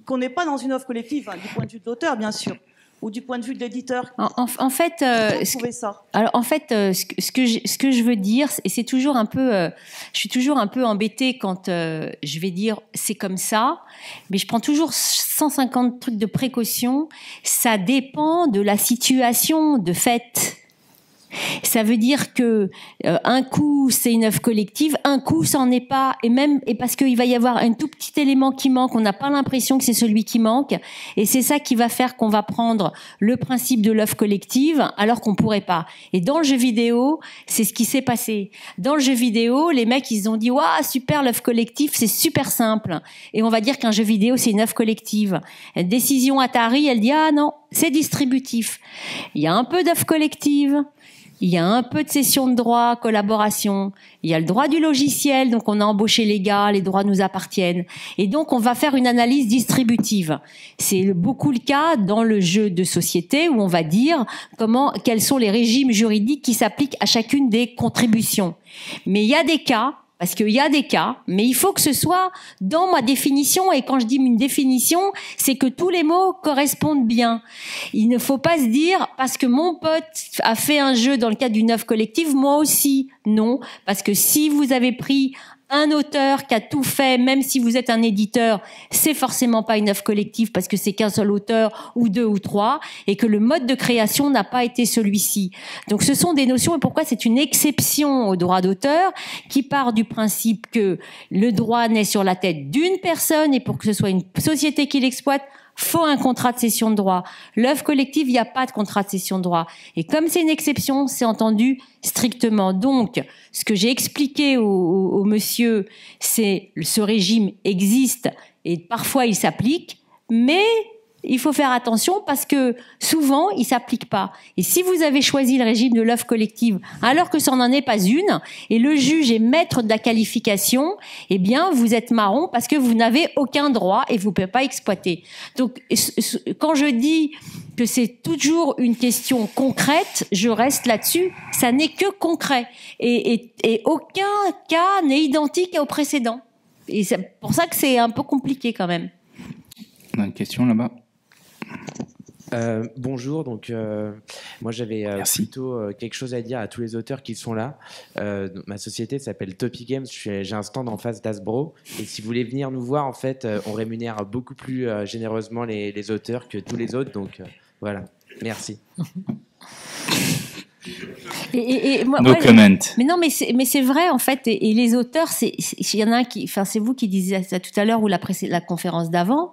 qu'on n'est pas dans une offre collective, du point de vue de l'auteur, bien sûr. Ou du point de vue de l'éditeur? En fait, ce que je veux dire, et c'est toujours un peu, je suis toujours un peu embêtée quand je vais dire c'est comme ça, mais je prends toujours 150 trucs de précaution. Ça dépend de la situation de fait. Ça veut dire que un coup c'est une œuvre collective, un coup ça n'en est pas, et parce qu'il va y avoir un tout petit élément qui manque, on n'a pas l'impression que c'est celui qui manque, et c'est ça qui va faire qu'on va prendre le principe de l'œuvre collective alors qu'on pourrait pas. Et dans le jeu vidéo, c'est ce qui s'est passé. Dans le jeu vidéo, les mecs ils ont dit waouh super, l'œuvre collective c'est super simple, et on va dire qu'un jeu vidéo c'est une œuvre collective. Décision Atari, elle dit ah non c'est distributif. Il y a un peu d'œuvre collective. Il y a un peu de cession de droits, collaboration. Il y a le droit du logiciel, donc on a embauché les gars, les droits nous appartiennent. Et donc on va faire une analyse distributive. C'est beaucoup le cas dans le jeu de société où on va dire quels sont les régimes juridiques qui s'appliquent à chacune des contributions. Mais il y a des cas, parce qu'il y a des cas, mais il faut que ce soit dans ma définition, et quand je dis une définition, c'est que tous les mots correspondent bien. Il ne faut pas se dire, parce que mon pote a fait un jeu dans le cadre d'une œuvre collective, moi aussi. Non, parce que si vous avez pris un auteur qui a tout fait, même si vous êtes un éditeur, c'est forcément pas une œuvre collective parce que c'est qu'un seul auteur ou deux ou trois, et que le mode de création n'a pas été celui-ci. Donc ce sont des notions, et pourquoi c'est une exception au droit d'auteur qui part du principe que le droit naît sur la tête d'une personne, et pour que ce soit une société qui l'exploite, faut un contrat de cession de droit. L'œuvre collective, il n'y a pas de contrat de cession de droit. Et comme c'est une exception, c'est entendu strictement. Donc, ce que j'ai expliqué au monsieur, c'est ce régime existe et parfois il s'applique, mais il faut faire attention parce que souvent il s'applique pas. Et si vous avez choisi le régime de l'œuvre collective alors que ça n'en est pas une, et le juge est maître de la qualification, eh bien vous êtes marron parce que vous n'avez aucun droit et vous ne pouvez pas exploiter. Donc quand je dis que c'est toujours une question concrète, je reste là-dessus, ça n'est que concret. Et aucun cas n'est identique au précédent. Et c'est pour ça que c'est un peu compliqué quand même. On a une question là-bas. Bonjour, donc moi j'avais plutôt quelque chose à dire à tous les auteurs qui sont là. Ma société s'appelle Topi Games, j'ai un stand en face d'Hasbro, et si vous voulez venir nous voir, en fait, on rémunère beaucoup plus généreusement les auteurs que tous les autres, donc voilà, merci. No comment. Mais non, mais c'est vrai en fait. Et les auteurs, il y en a un qui, enfin c'est vous qui disiez ça tout à l'heure ou la conférence d'avant.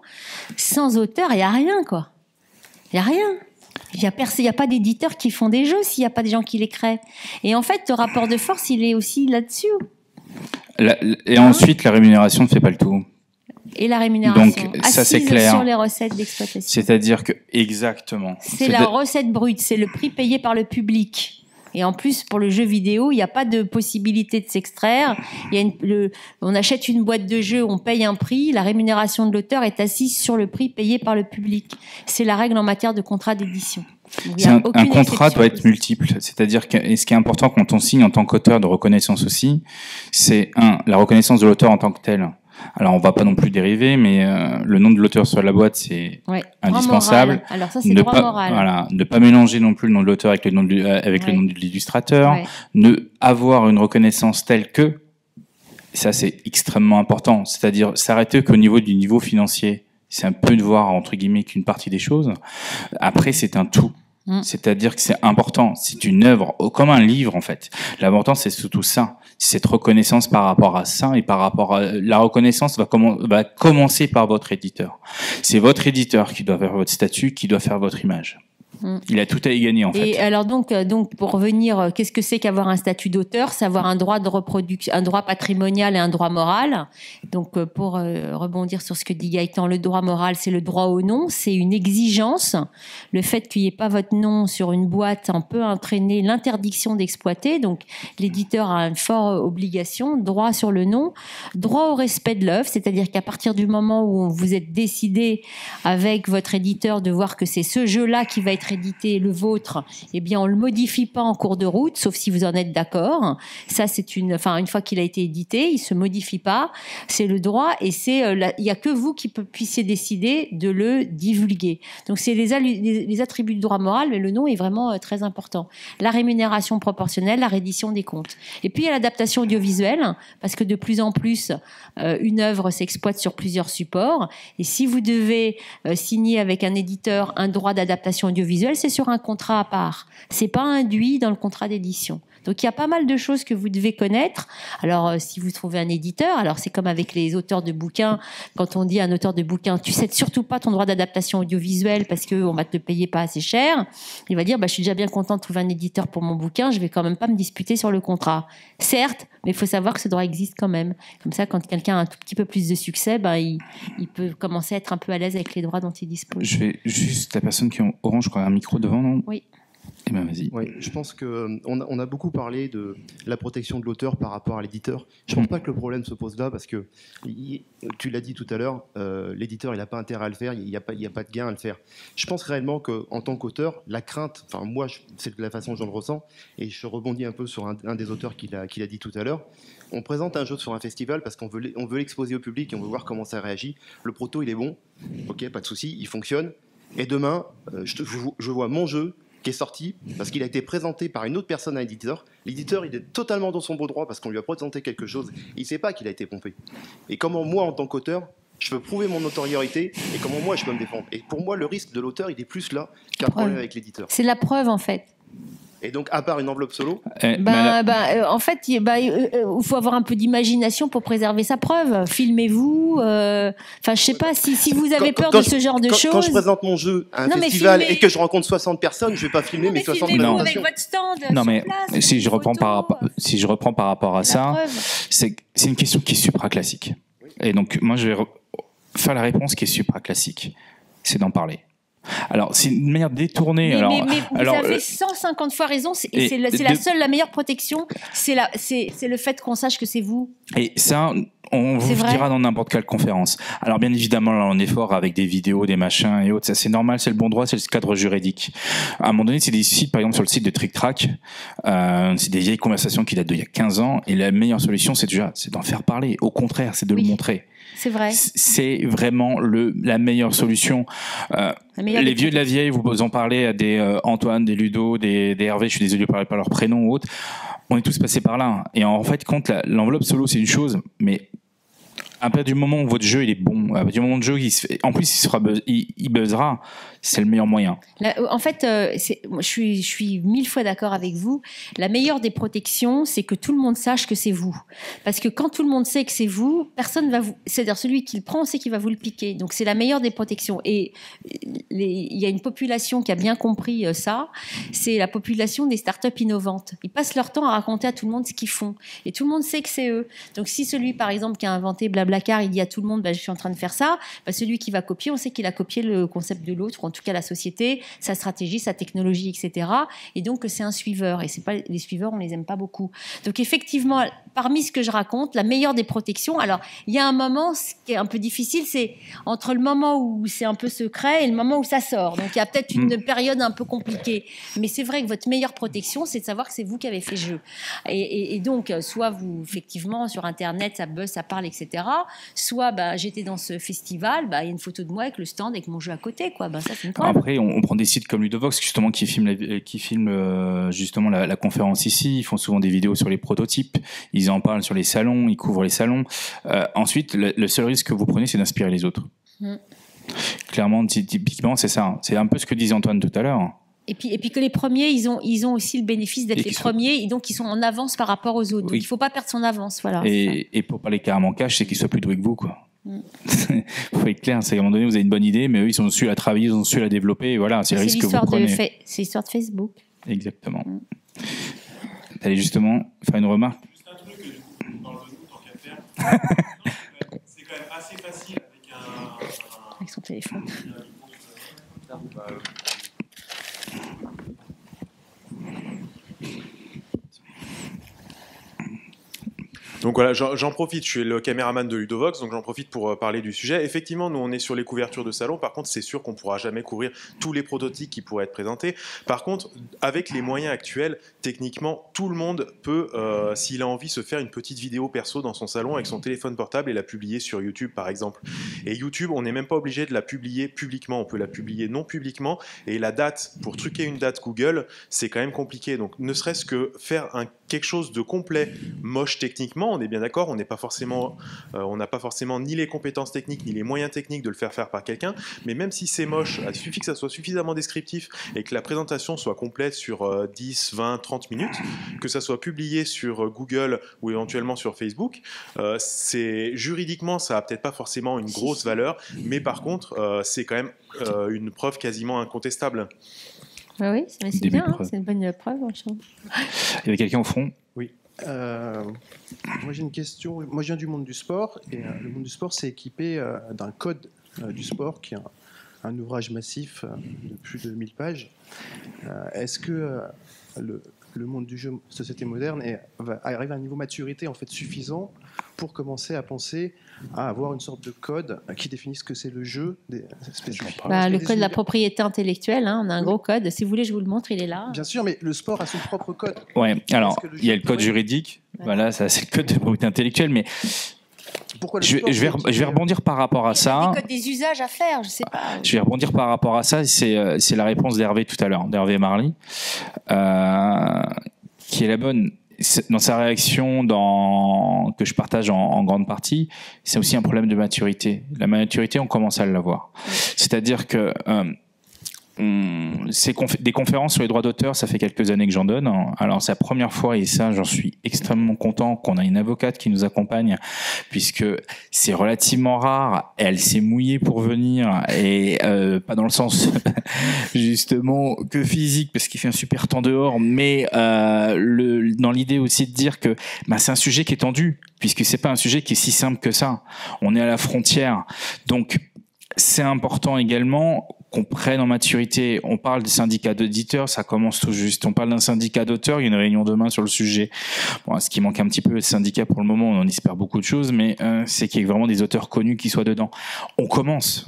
Sans auteur, il y a rien quoi. Il y a rien. Il y a pas d'éditeurs qui font des jeux s'il y a pas des gens qui les créent. Et en fait, le rapport de force, il est aussi là-dessus. Et ensuite, la rémunération ne fait pas le tout. Et la rémunération. Donc ça c'est clair. Sur les recettes d'exploitation. C'est-à-dire que exactement. C'est la recette brute, c'est le prix payé par le public. Et en plus, pour le jeu vidéo, il n'y a pas de possibilité de s'extraire. On achète une boîte de jeu, on paye un prix. La rémunération de l'auteur est assise sur le prix payé par le public. C'est la règle en matière de contrat d'édition. Un contrat doit être multiple. C'est-à-dire que, et ce qui est important quand on signe en tant qu'auteur de reconnaissance aussi, c'est la reconnaissance de l'auteur en tant que tel. Alors, on va pas non plus dériver, mais le nom de l'auteur sur la boîte, c'est indispensable. Alors ça, c'est droit moral. Voilà, ne pas mélanger non plus le nom de l'auteur avec le nom de l'illustrateur. Ouais. Ne avoir une reconnaissance telle que, ça c'est extrêmement important. C'est-à-dire s'arrêter qu'au niveau du niveau financier. C'est un peu de voir entre guillemets qu'une partie des choses. Après, c'est un tout. C'est-à-dire que c'est important. C'est une œuvre, comme un livre en fait. L'important, c'est surtout ça. Cette reconnaissance par rapport à ça et par rapport à la reconnaissance va commencer par votre éditeur. C'est votre éditeur qui doit faire votre statut, qui doit faire votre image. Il a tout à y gagner en fait. Et alors donc pour revenir, qu'est-ce que c'est qu'avoir un statut d'auteur? C'est avoir un droit de reproduction, un droit patrimonial et un droit moral. Donc pour rebondir sur ce que dit Gaëtan, le droit moral, c'est le droit au nom, c'est une exigence. Le fait qu'il n'y ait pas votre nom sur une boîte peut entraîner l'interdiction d'exploiter. Donc l'éditeur a une forte obligation, droit sur le nom, droit au respect de l'œuvre, c'est-à-dire qu'à partir du moment où vous êtes décidé avec votre éditeur de voir que c'est ce jeu-là qui va être accrédité, le vôtre, eh bien, on le modifie pas en cours de route, sauf si vous en êtes d'accord. Ça, c'est une fois qu'il a été édité, il se modifie pas. C'est le droit et il y a que vous qui puissiez décider de le divulguer. Donc, c'est les attributs du droit moral, mais le nom est vraiment très important. La rémunération proportionnelle, la reddition des comptes. Et puis, il y a l'adaptation audiovisuelle, parce que de plus en plus, une œuvre s'exploite sur plusieurs supports. Et si vous devez signer avec un éditeur un droit d'adaptation audiovisuelle, c'est sur un contrat à part. C'est pas induit dans le contrat d'édition. Donc il y a pas mal de choses que vous devez connaître. Alors si vous trouvez un éditeur, alors c'est comme avec les auteurs de bouquins, quand on dit à un auteur de bouquin, tu cèdes surtout pas ton droit d'adaptation audiovisuelle parce que on va te le payer pas assez cher, il va dire je suis déjà bien content de trouver un éditeur pour mon bouquin, je vais quand même pas me disputer sur le contrat. Certes, mais il faut savoir que ce droit existe quand même. Comme ça, quand quelqu'un a un tout petit peu plus de succès, il peut commencer à être un peu à l'aise avec les droits dont il dispose. Je vais juste, la personne qui est en orange, je crois, un micro devant, non? Oui. Eh ben, vas-y. Oui, je pense qu'on a beaucoup parlé de la protection de l'auteur par rapport à l'éditeur. Je ne pense pas que le problème se pose là parce que, tu l'as dit tout à l'heure, l'éditeur il n'a pas intérêt à le faire, il n'y a pas de gain à le faire. Je pense réellement qu'en tant qu'auteur, la crainte, enfin moi c'est la façon dont je le ressens, et je rebondis un peu sur un des auteurs qui l'a dit tout à l'heure. On présente un jeu sur un festival parce qu'on veut l'exposer au public et on veut voir comment ça réagit. Le proto il est bon, ok, pas de souci, il fonctionne. Et demain, je vois mon jeu qui est sorti parce qu'il a été présenté par une autre personne à l'éditeur. L'éditeur, il est totalement dans son beau droit parce qu'on lui a présenté quelque chose. Il ne sait pas qu'il a été pompé. Et comment moi, en tant qu'auteur, je peux prouver mon notoriété et comment moi, je peux me défendre. Et pour moi, le risque de l'auteur, il est plus là qu'un problème avec l'éditeur. C'est la preuve, en fait. Et donc, à part une enveloppe solo, en fait, il faut avoir un peu d'imagination pour préserver sa preuve. Filmez-vous. Je sais pas si vous avez peur de ce genre de choses. Quand je présente mon jeu à un festival et que je rencontre 60 personnes, je vais pas filmer mes 60 présentations. Avec votre stand. Non, mais place, si je reprends par rapport à ça, c'est une question qui est supraclassique. Et donc, moi, je vais faire la réponse qui est supraclassique. C'est d'en parler. Alors, c'est une manière détournée. Mais vous avez 150 fois raison. C'est la meilleure protection. C'est le fait qu'on sache que c'est vous. Et ça, on vous dira dans n'importe quelle conférence. Alors, bien évidemment, là, on est fort avec des vidéos, des machins et autres. Ça, c'est normal, c'est le bon droit, c'est le cadre juridique. À un moment donné, c'est des sites, par exemple, sur le site de Trick Track. C'est des vieilles conversations qui datent d'il y a 15 ans. Et la meilleure solution, c'est d'en faire parler. Au contraire, c'est de le montrer. C'est vrai. C'est vraiment la meilleure solution. Les vieux de la vieille, vous en parlez à des Antoine, des Ludo, des Hervé, je suis désolé de parler par leur prénom ou autre. On est tous passés par là. Et en fait, quand l'enveloppe solo, c'est une chose, mais à partir du moment où votre jeu il est bon, à partir du moment où le jeu en plus il buzzera, c'est le meilleur moyen. En fait, je suis 1000 fois d'accord avec vous. La meilleure des protections, c'est que tout le monde sache que c'est vous. Parce que quand tout le monde sait que c'est vous, personne va vous. C'est-à-dire celui qui le prend, on sait qu'il va vous le piquer. Donc c'est la meilleure des protections. Et il y a une population qui a bien compris ça. C'est la population des startups innovantes. Ils passent leur temps à raconter à tout le monde ce qu'ils font, et tout le monde sait que c'est eux. Donc si celui, par exemple, qui a inventé Blablacar, il dit à tout le monde, je suis en train de faire ça. Celui qui va copier, on sait qu'il a copié le concept de l'autre, ou en tout cas la société, sa stratégie, sa technologie, etc. Et donc c'est un suiveur. Et c'est pas les suiveurs, on les aime pas beaucoup. Donc effectivement, parmi ce que je raconte, la meilleure des protections. Alors il y a un moment, ce qui est un peu difficile, c'est entre le moment où c'est un peu secret et le moment où ça sort. Donc il y a peut-être une période un peu compliquée. Mais c'est vrai que votre meilleure protection, c'est de savoir que c'est vous qui avez fait le jeu. Et donc soit vous effectivement sur Internet, ça buzz, ça parle, etc. Soit j'étais dans ce festival, il y a une photo de moi avec le stand avec mon jeu à côté, quoi. Ça c'est une preuve. Après, on prend des sites comme Ludovox justement qui filment justement la conférence ici. Ils font souvent des vidéos sur les prototypes. Ils en parlent sur les salons. Ils couvrent les salons. Ensuite, le seul risque que vous prenez, c'est d'inspirer les autres. Clairement, typiquement, c'est ça. C'est un peu ce que disait Antoine tout à l'heure. Et puis que les premiers, ils ont aussi le bénéfice d'être les premiers, et donc ils sont en avance par rapport aux autres. Oui. Donc il ne faut pas perdre son avance, voilà. Et pour parler carrément cash, c'est qu'ils soient plus doués que vous, quoi. Faut être clair, c'est à un moment donné, vous avez une bonne idée, mais eux, ils ont su la travailler, ils ont su la développer, et voilà, c'est le risque que vous prenez. C'est l'histoire de Facebook. Exactement. Allez, justement, faire une remarque. Juste un truc, du coup, dans le jeu, tant qu'à faire, c'est quand même assez facile avec son téléphone. Donc voilà, j'en profite, je suis le caméraman de Ludovox, donc j'en profite pour parler du sujet. Effectivement, nous on est sur les couvertures de salon, par contre c'est sûr qu'on ne pourra jamais couvrir tous les prototypes qui pourraient être présentés. Par contre, avec les moyens actuels, techniquement, tout le monde peut, s'il a envie, se faire une petite vidéo perso dans son salon avec son téléphone portable et la publier sur YouTube par exemple. Et YouTube, on n'est même pas obligé de la publier publiquement, on peut la publier non publiquement, et la date, pour truquer une date Google, c'est quand même compliqué. Donc ne serait-ce que faire quelque chose de complet, moche techniquement, on est bien d'accord, on n'a pas forcément ni les compétences techniques ni les moyens techniques de le faire par quelqu'un, mais même si c'est moche, il suffit que ça soit suffisamment descriptif et que la présentation soit complète sur 10, 20, 30 minutes, que ça soit publié sur Google ou éventuellement sur Facebook, juridiquement ça n'a peut-être pas forcément une grosse valeur, mais par contre c'est quand même une preuve quasiment incontestable. Oui, c'est bien, hein, c'est une bonne preuve. Il y avait quelqu'un au fond. Oui. Moi j'ai une question. Moi je viens du monde du sport et le monde du sport s'est équipé d'un code du sport qui est un ouvrage massif de plus de 1000 pages. Est-ce que le monde du jeu société moderne arrive à un niveau de maturité en fait suffisant pour commencer à penser à avoir une sorte de code qui définisse ce que c'est le jeu spécifique. Le code de la propriété intellectuelle, hein, on a un gros code. Si vous voulez, je vous le montre, il est là. Bien sûr, mais le sport a son propre code. Ouais, alors il y a le code juridique, voilà, ça c'est le code de propriété intellectuelle, mais je vais rebondir par rapport à ça. Il y a des usages à faire, je sais pas. Je vais rebondir par rapport à ça, c'est la réponse d'Hervé tout à l'heure, d'Hervé Marly, qui est la bonne. Dans sa réaction, que je partage en grande partie, c'est aussi un problème de maturité. La maturité, on commence à l'avoir. C'est-à-dire que des conférences sur les droits d'auteur, ça fait quelques années que j'en donne. Alors c'est la première fois, et ça j'en suis extrêmement content, qu'on a une avocate qui nous accompagne, puisque c'est relativement rare. Elle s'est mouillée pour venir, et pas dans le sens justement que physique, parce qu'il fait un super temps dehors, mais dans l'idée aussi de dire que c'est un sujet qui est tendu, puisque c'est pas un sujet qui est si simple que ça. On est à la frontière, donc c'est important également qu'on prenne en maturité. On parle des syndicats d'éditeurs, ça commence tout juste. On parle d'un syndicat d'auteurs, il y a une réunion demain sur le sujet. Bon, ce qui manque un petit peu, le syndicat pour le moment, on en espère beaucoup de choses, mais c'est qu'il y ait vraiment des auteurs connus qui soient dedans. On commence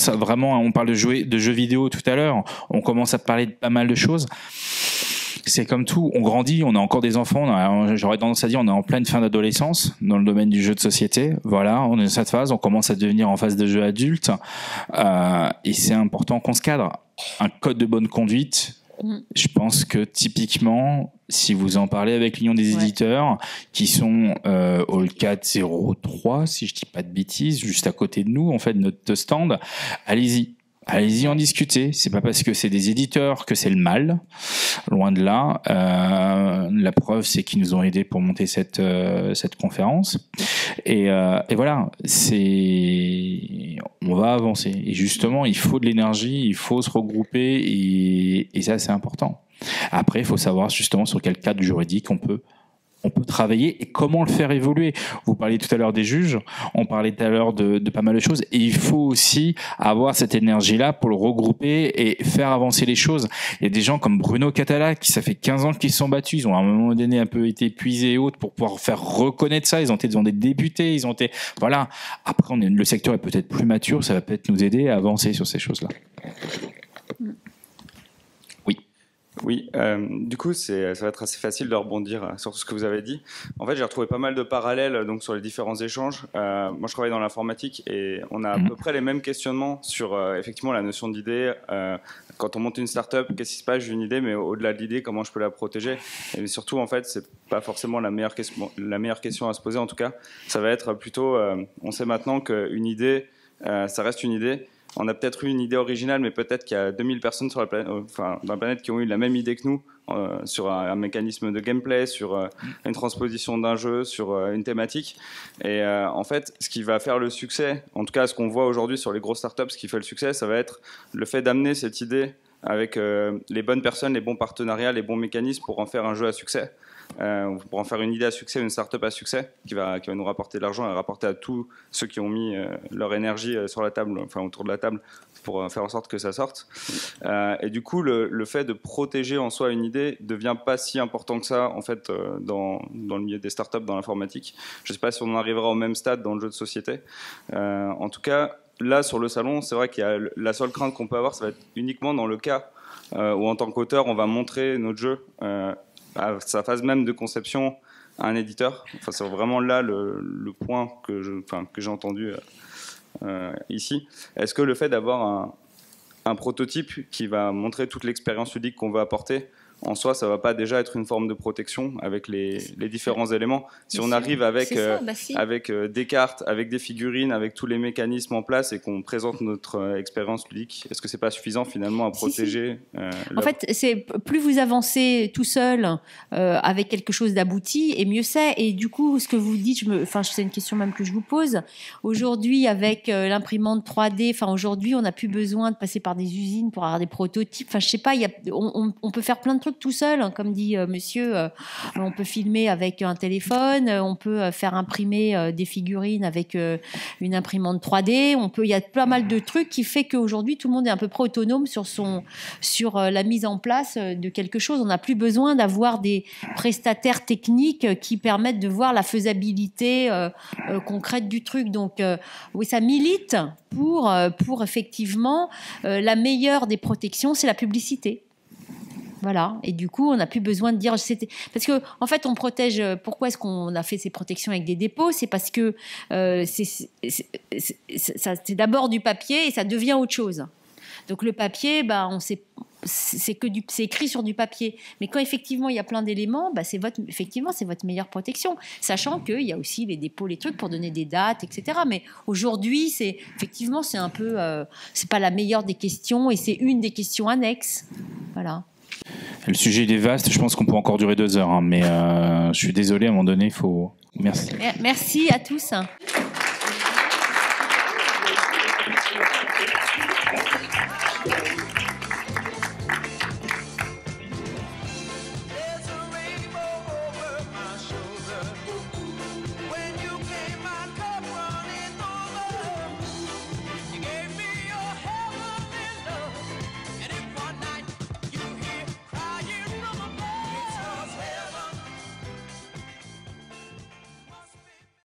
à vraiment, on parle de jeux vidéo tout à l'heure, on commence à parler de pas mal de choses. C'est comme tout, on grandit, on a encore des enfants, j'aurais tendance à dire on est en pleine fin d'adolescence dans le domaine du jeu de société. Voilà, on est dans cette phase, on commence à devenir en phase de jeu adulte, et c'est important qu'on se cadre. Un code de bonne conduite, je pense que typiquement, si vous en parlez avec l'Union des éditeurs, qui sont au 403, si je dis pas de bêtises, juste à côté de nous, en fait, notre stand, allez-y en discuter. C'est pas parce que c'est des éditeurs que c'est le mal, loin de là. La preuve, c'est qu'ils nous ont aidés pour monter cette conférence. Et voilà, on va avancer. Et justement, il faut de l'énergie, il faut se regrouper, et ça, c'est important. Après, il faut savoir justement sur quel cadre juridique on peut travailler et comment le faire évoluer. Vous parliez tout à l'heure des juges, on parlait tout à l'heure de pas mal de choses, et il faut aussi avoir cette énergie-là pour le regrouper et faire avancer les choses. Il y a des gens comme Bruno Catala, qui ça fait 15 ans qu'ils se sont battus, ils ont à un moment donné un peu été épuisés et autres pour pouvoir faire reconnaître ça, ils ont été devant des députés, voilà. Après, le secteur est peut-être plus mature, ça va peut-être nous aider à avancer sur ces choses-là. Oui, du coup, ça va être assez facile de rebondir sur tout ce que vous avez dit. En fait, j'ai retrouvé pas mal de parallèles donc, sur les différents échanges. Moi, je travaille dans l'informatique et on a à peu près les mêmes questionnements sur effectivement la notion d'idée. Quand on monte une start-up, qu'est-ce qui se passe? J'ai une idée, mais au-delà de l'idée, comment je peux la protéger? Et surtout, en fait, c'est pas forcément la meilleure question à se poser. En tout cas, ça va être plutôt, on sait maintenant qu'une idée, ça reste une idée. On a peut-être eu une idée originale, mais peut-être qu'il y a 2000 personnes sur dans la planète qui ont eu la même idée que nous sur un mécanisme de gameplay, sur une transposition d'un jeu, sur une thématique. Et en fait, ce qui va faire le succès, en tout cas ce qu'on voit aujourd'hui sur les grosses startups, ce qui fait le succès, ça va être le fait d'amener cette idée avec les bonnes personnes, les bons partenariats, les bons mécanismes pour en faire un jeu à succès. Pour en faire une idée à succès, une start-up à succès qui va nous rapporter de l'argent et rapporter à tous ceux qui ont mis leur énergie sur la table, enfin autour de la table, pour faire en sorte que ça sorte. Et du coup, le fait de protéger en soi une idée devient pas si important que ça en fait dans le milieu des startups, dans l'informatique. Je sais pas si on en arrivera au même stade dans le jeu de société. En tout cas, là sur le salon, c'est vrai qu'il y a la seule crainte qu'on peut avoir, ça va être uniquement dans le cas où en tant qu'auteur, on va montrer notre jeu à sa phase même de conception à un éditeur. Enfin, c'est vraiment là le point que j'ai entendu ici. Est-ce que le fait d'avoir un prototype qui va montrer toute l'expérience ludique qu'on veut apporter, en soi, ça ne va pas déjà être une forme de protection avec les différents éléments. Si on arrive avec des cartes, avec des figurines, avec tous les mécanismes en place et qu'on présente notre expérience ludique, est-ce que ce n'est pas suffisant finalement à protéger En fait, plus vous avancez tout seul avec quelque chose d'abouti, et mieux c'est. Et du coup, ce que vous dites, c'est une question même que je vous pose. Aujourd'hui, avec l'imprimante 3D, aujourd'hui, on n'a plus besoin de passer par des usines pour avoir des prototypes. Je sais pas, on peut faire plein de trucs tout seul, hein, comme dit monsieur. On peut filmer avec un téléphone, on peut faire imprimer des figurines avec une imprimante 3D. Il y a pas mal de trucs qui fait qu'aujourd'hui tout le monde est à peu près autonome sur la mise en place de quelque chose. On n'a plus besoin d'avoir des prestataires techniques qui permettent de voir la faisabilité concrète du truc. Donc oui, ça milite pour effectivement la meilleure des protections, c'est la publicité. Voilà. Et du coup, on n'a plus besoin de dire... Parce que, en fait, on protège... Pourquoi est-ce qu'on a fait ces protections avec des dépôts ? C'est parce que c'est d'abord du papier et ça devient autre chose. Donc le papier, c'est écrit sur du papier. Mais quand effectivement il y a plein d'éléments, c'est votre meilleure protection. Sachant qu'il y a aussi les dépôts, les trucs pour donner des dates, etc. Mais aujourd'hui, c'est un peu... c'est pas la meilleure des questions et c'est une des questions annexes. Voilà. Le sujet il est vaste, je pense qu'on peut encore durer 2 heures, hein, mais je suis désolé, à un moment donné, il faut... Merci. Merci à tous.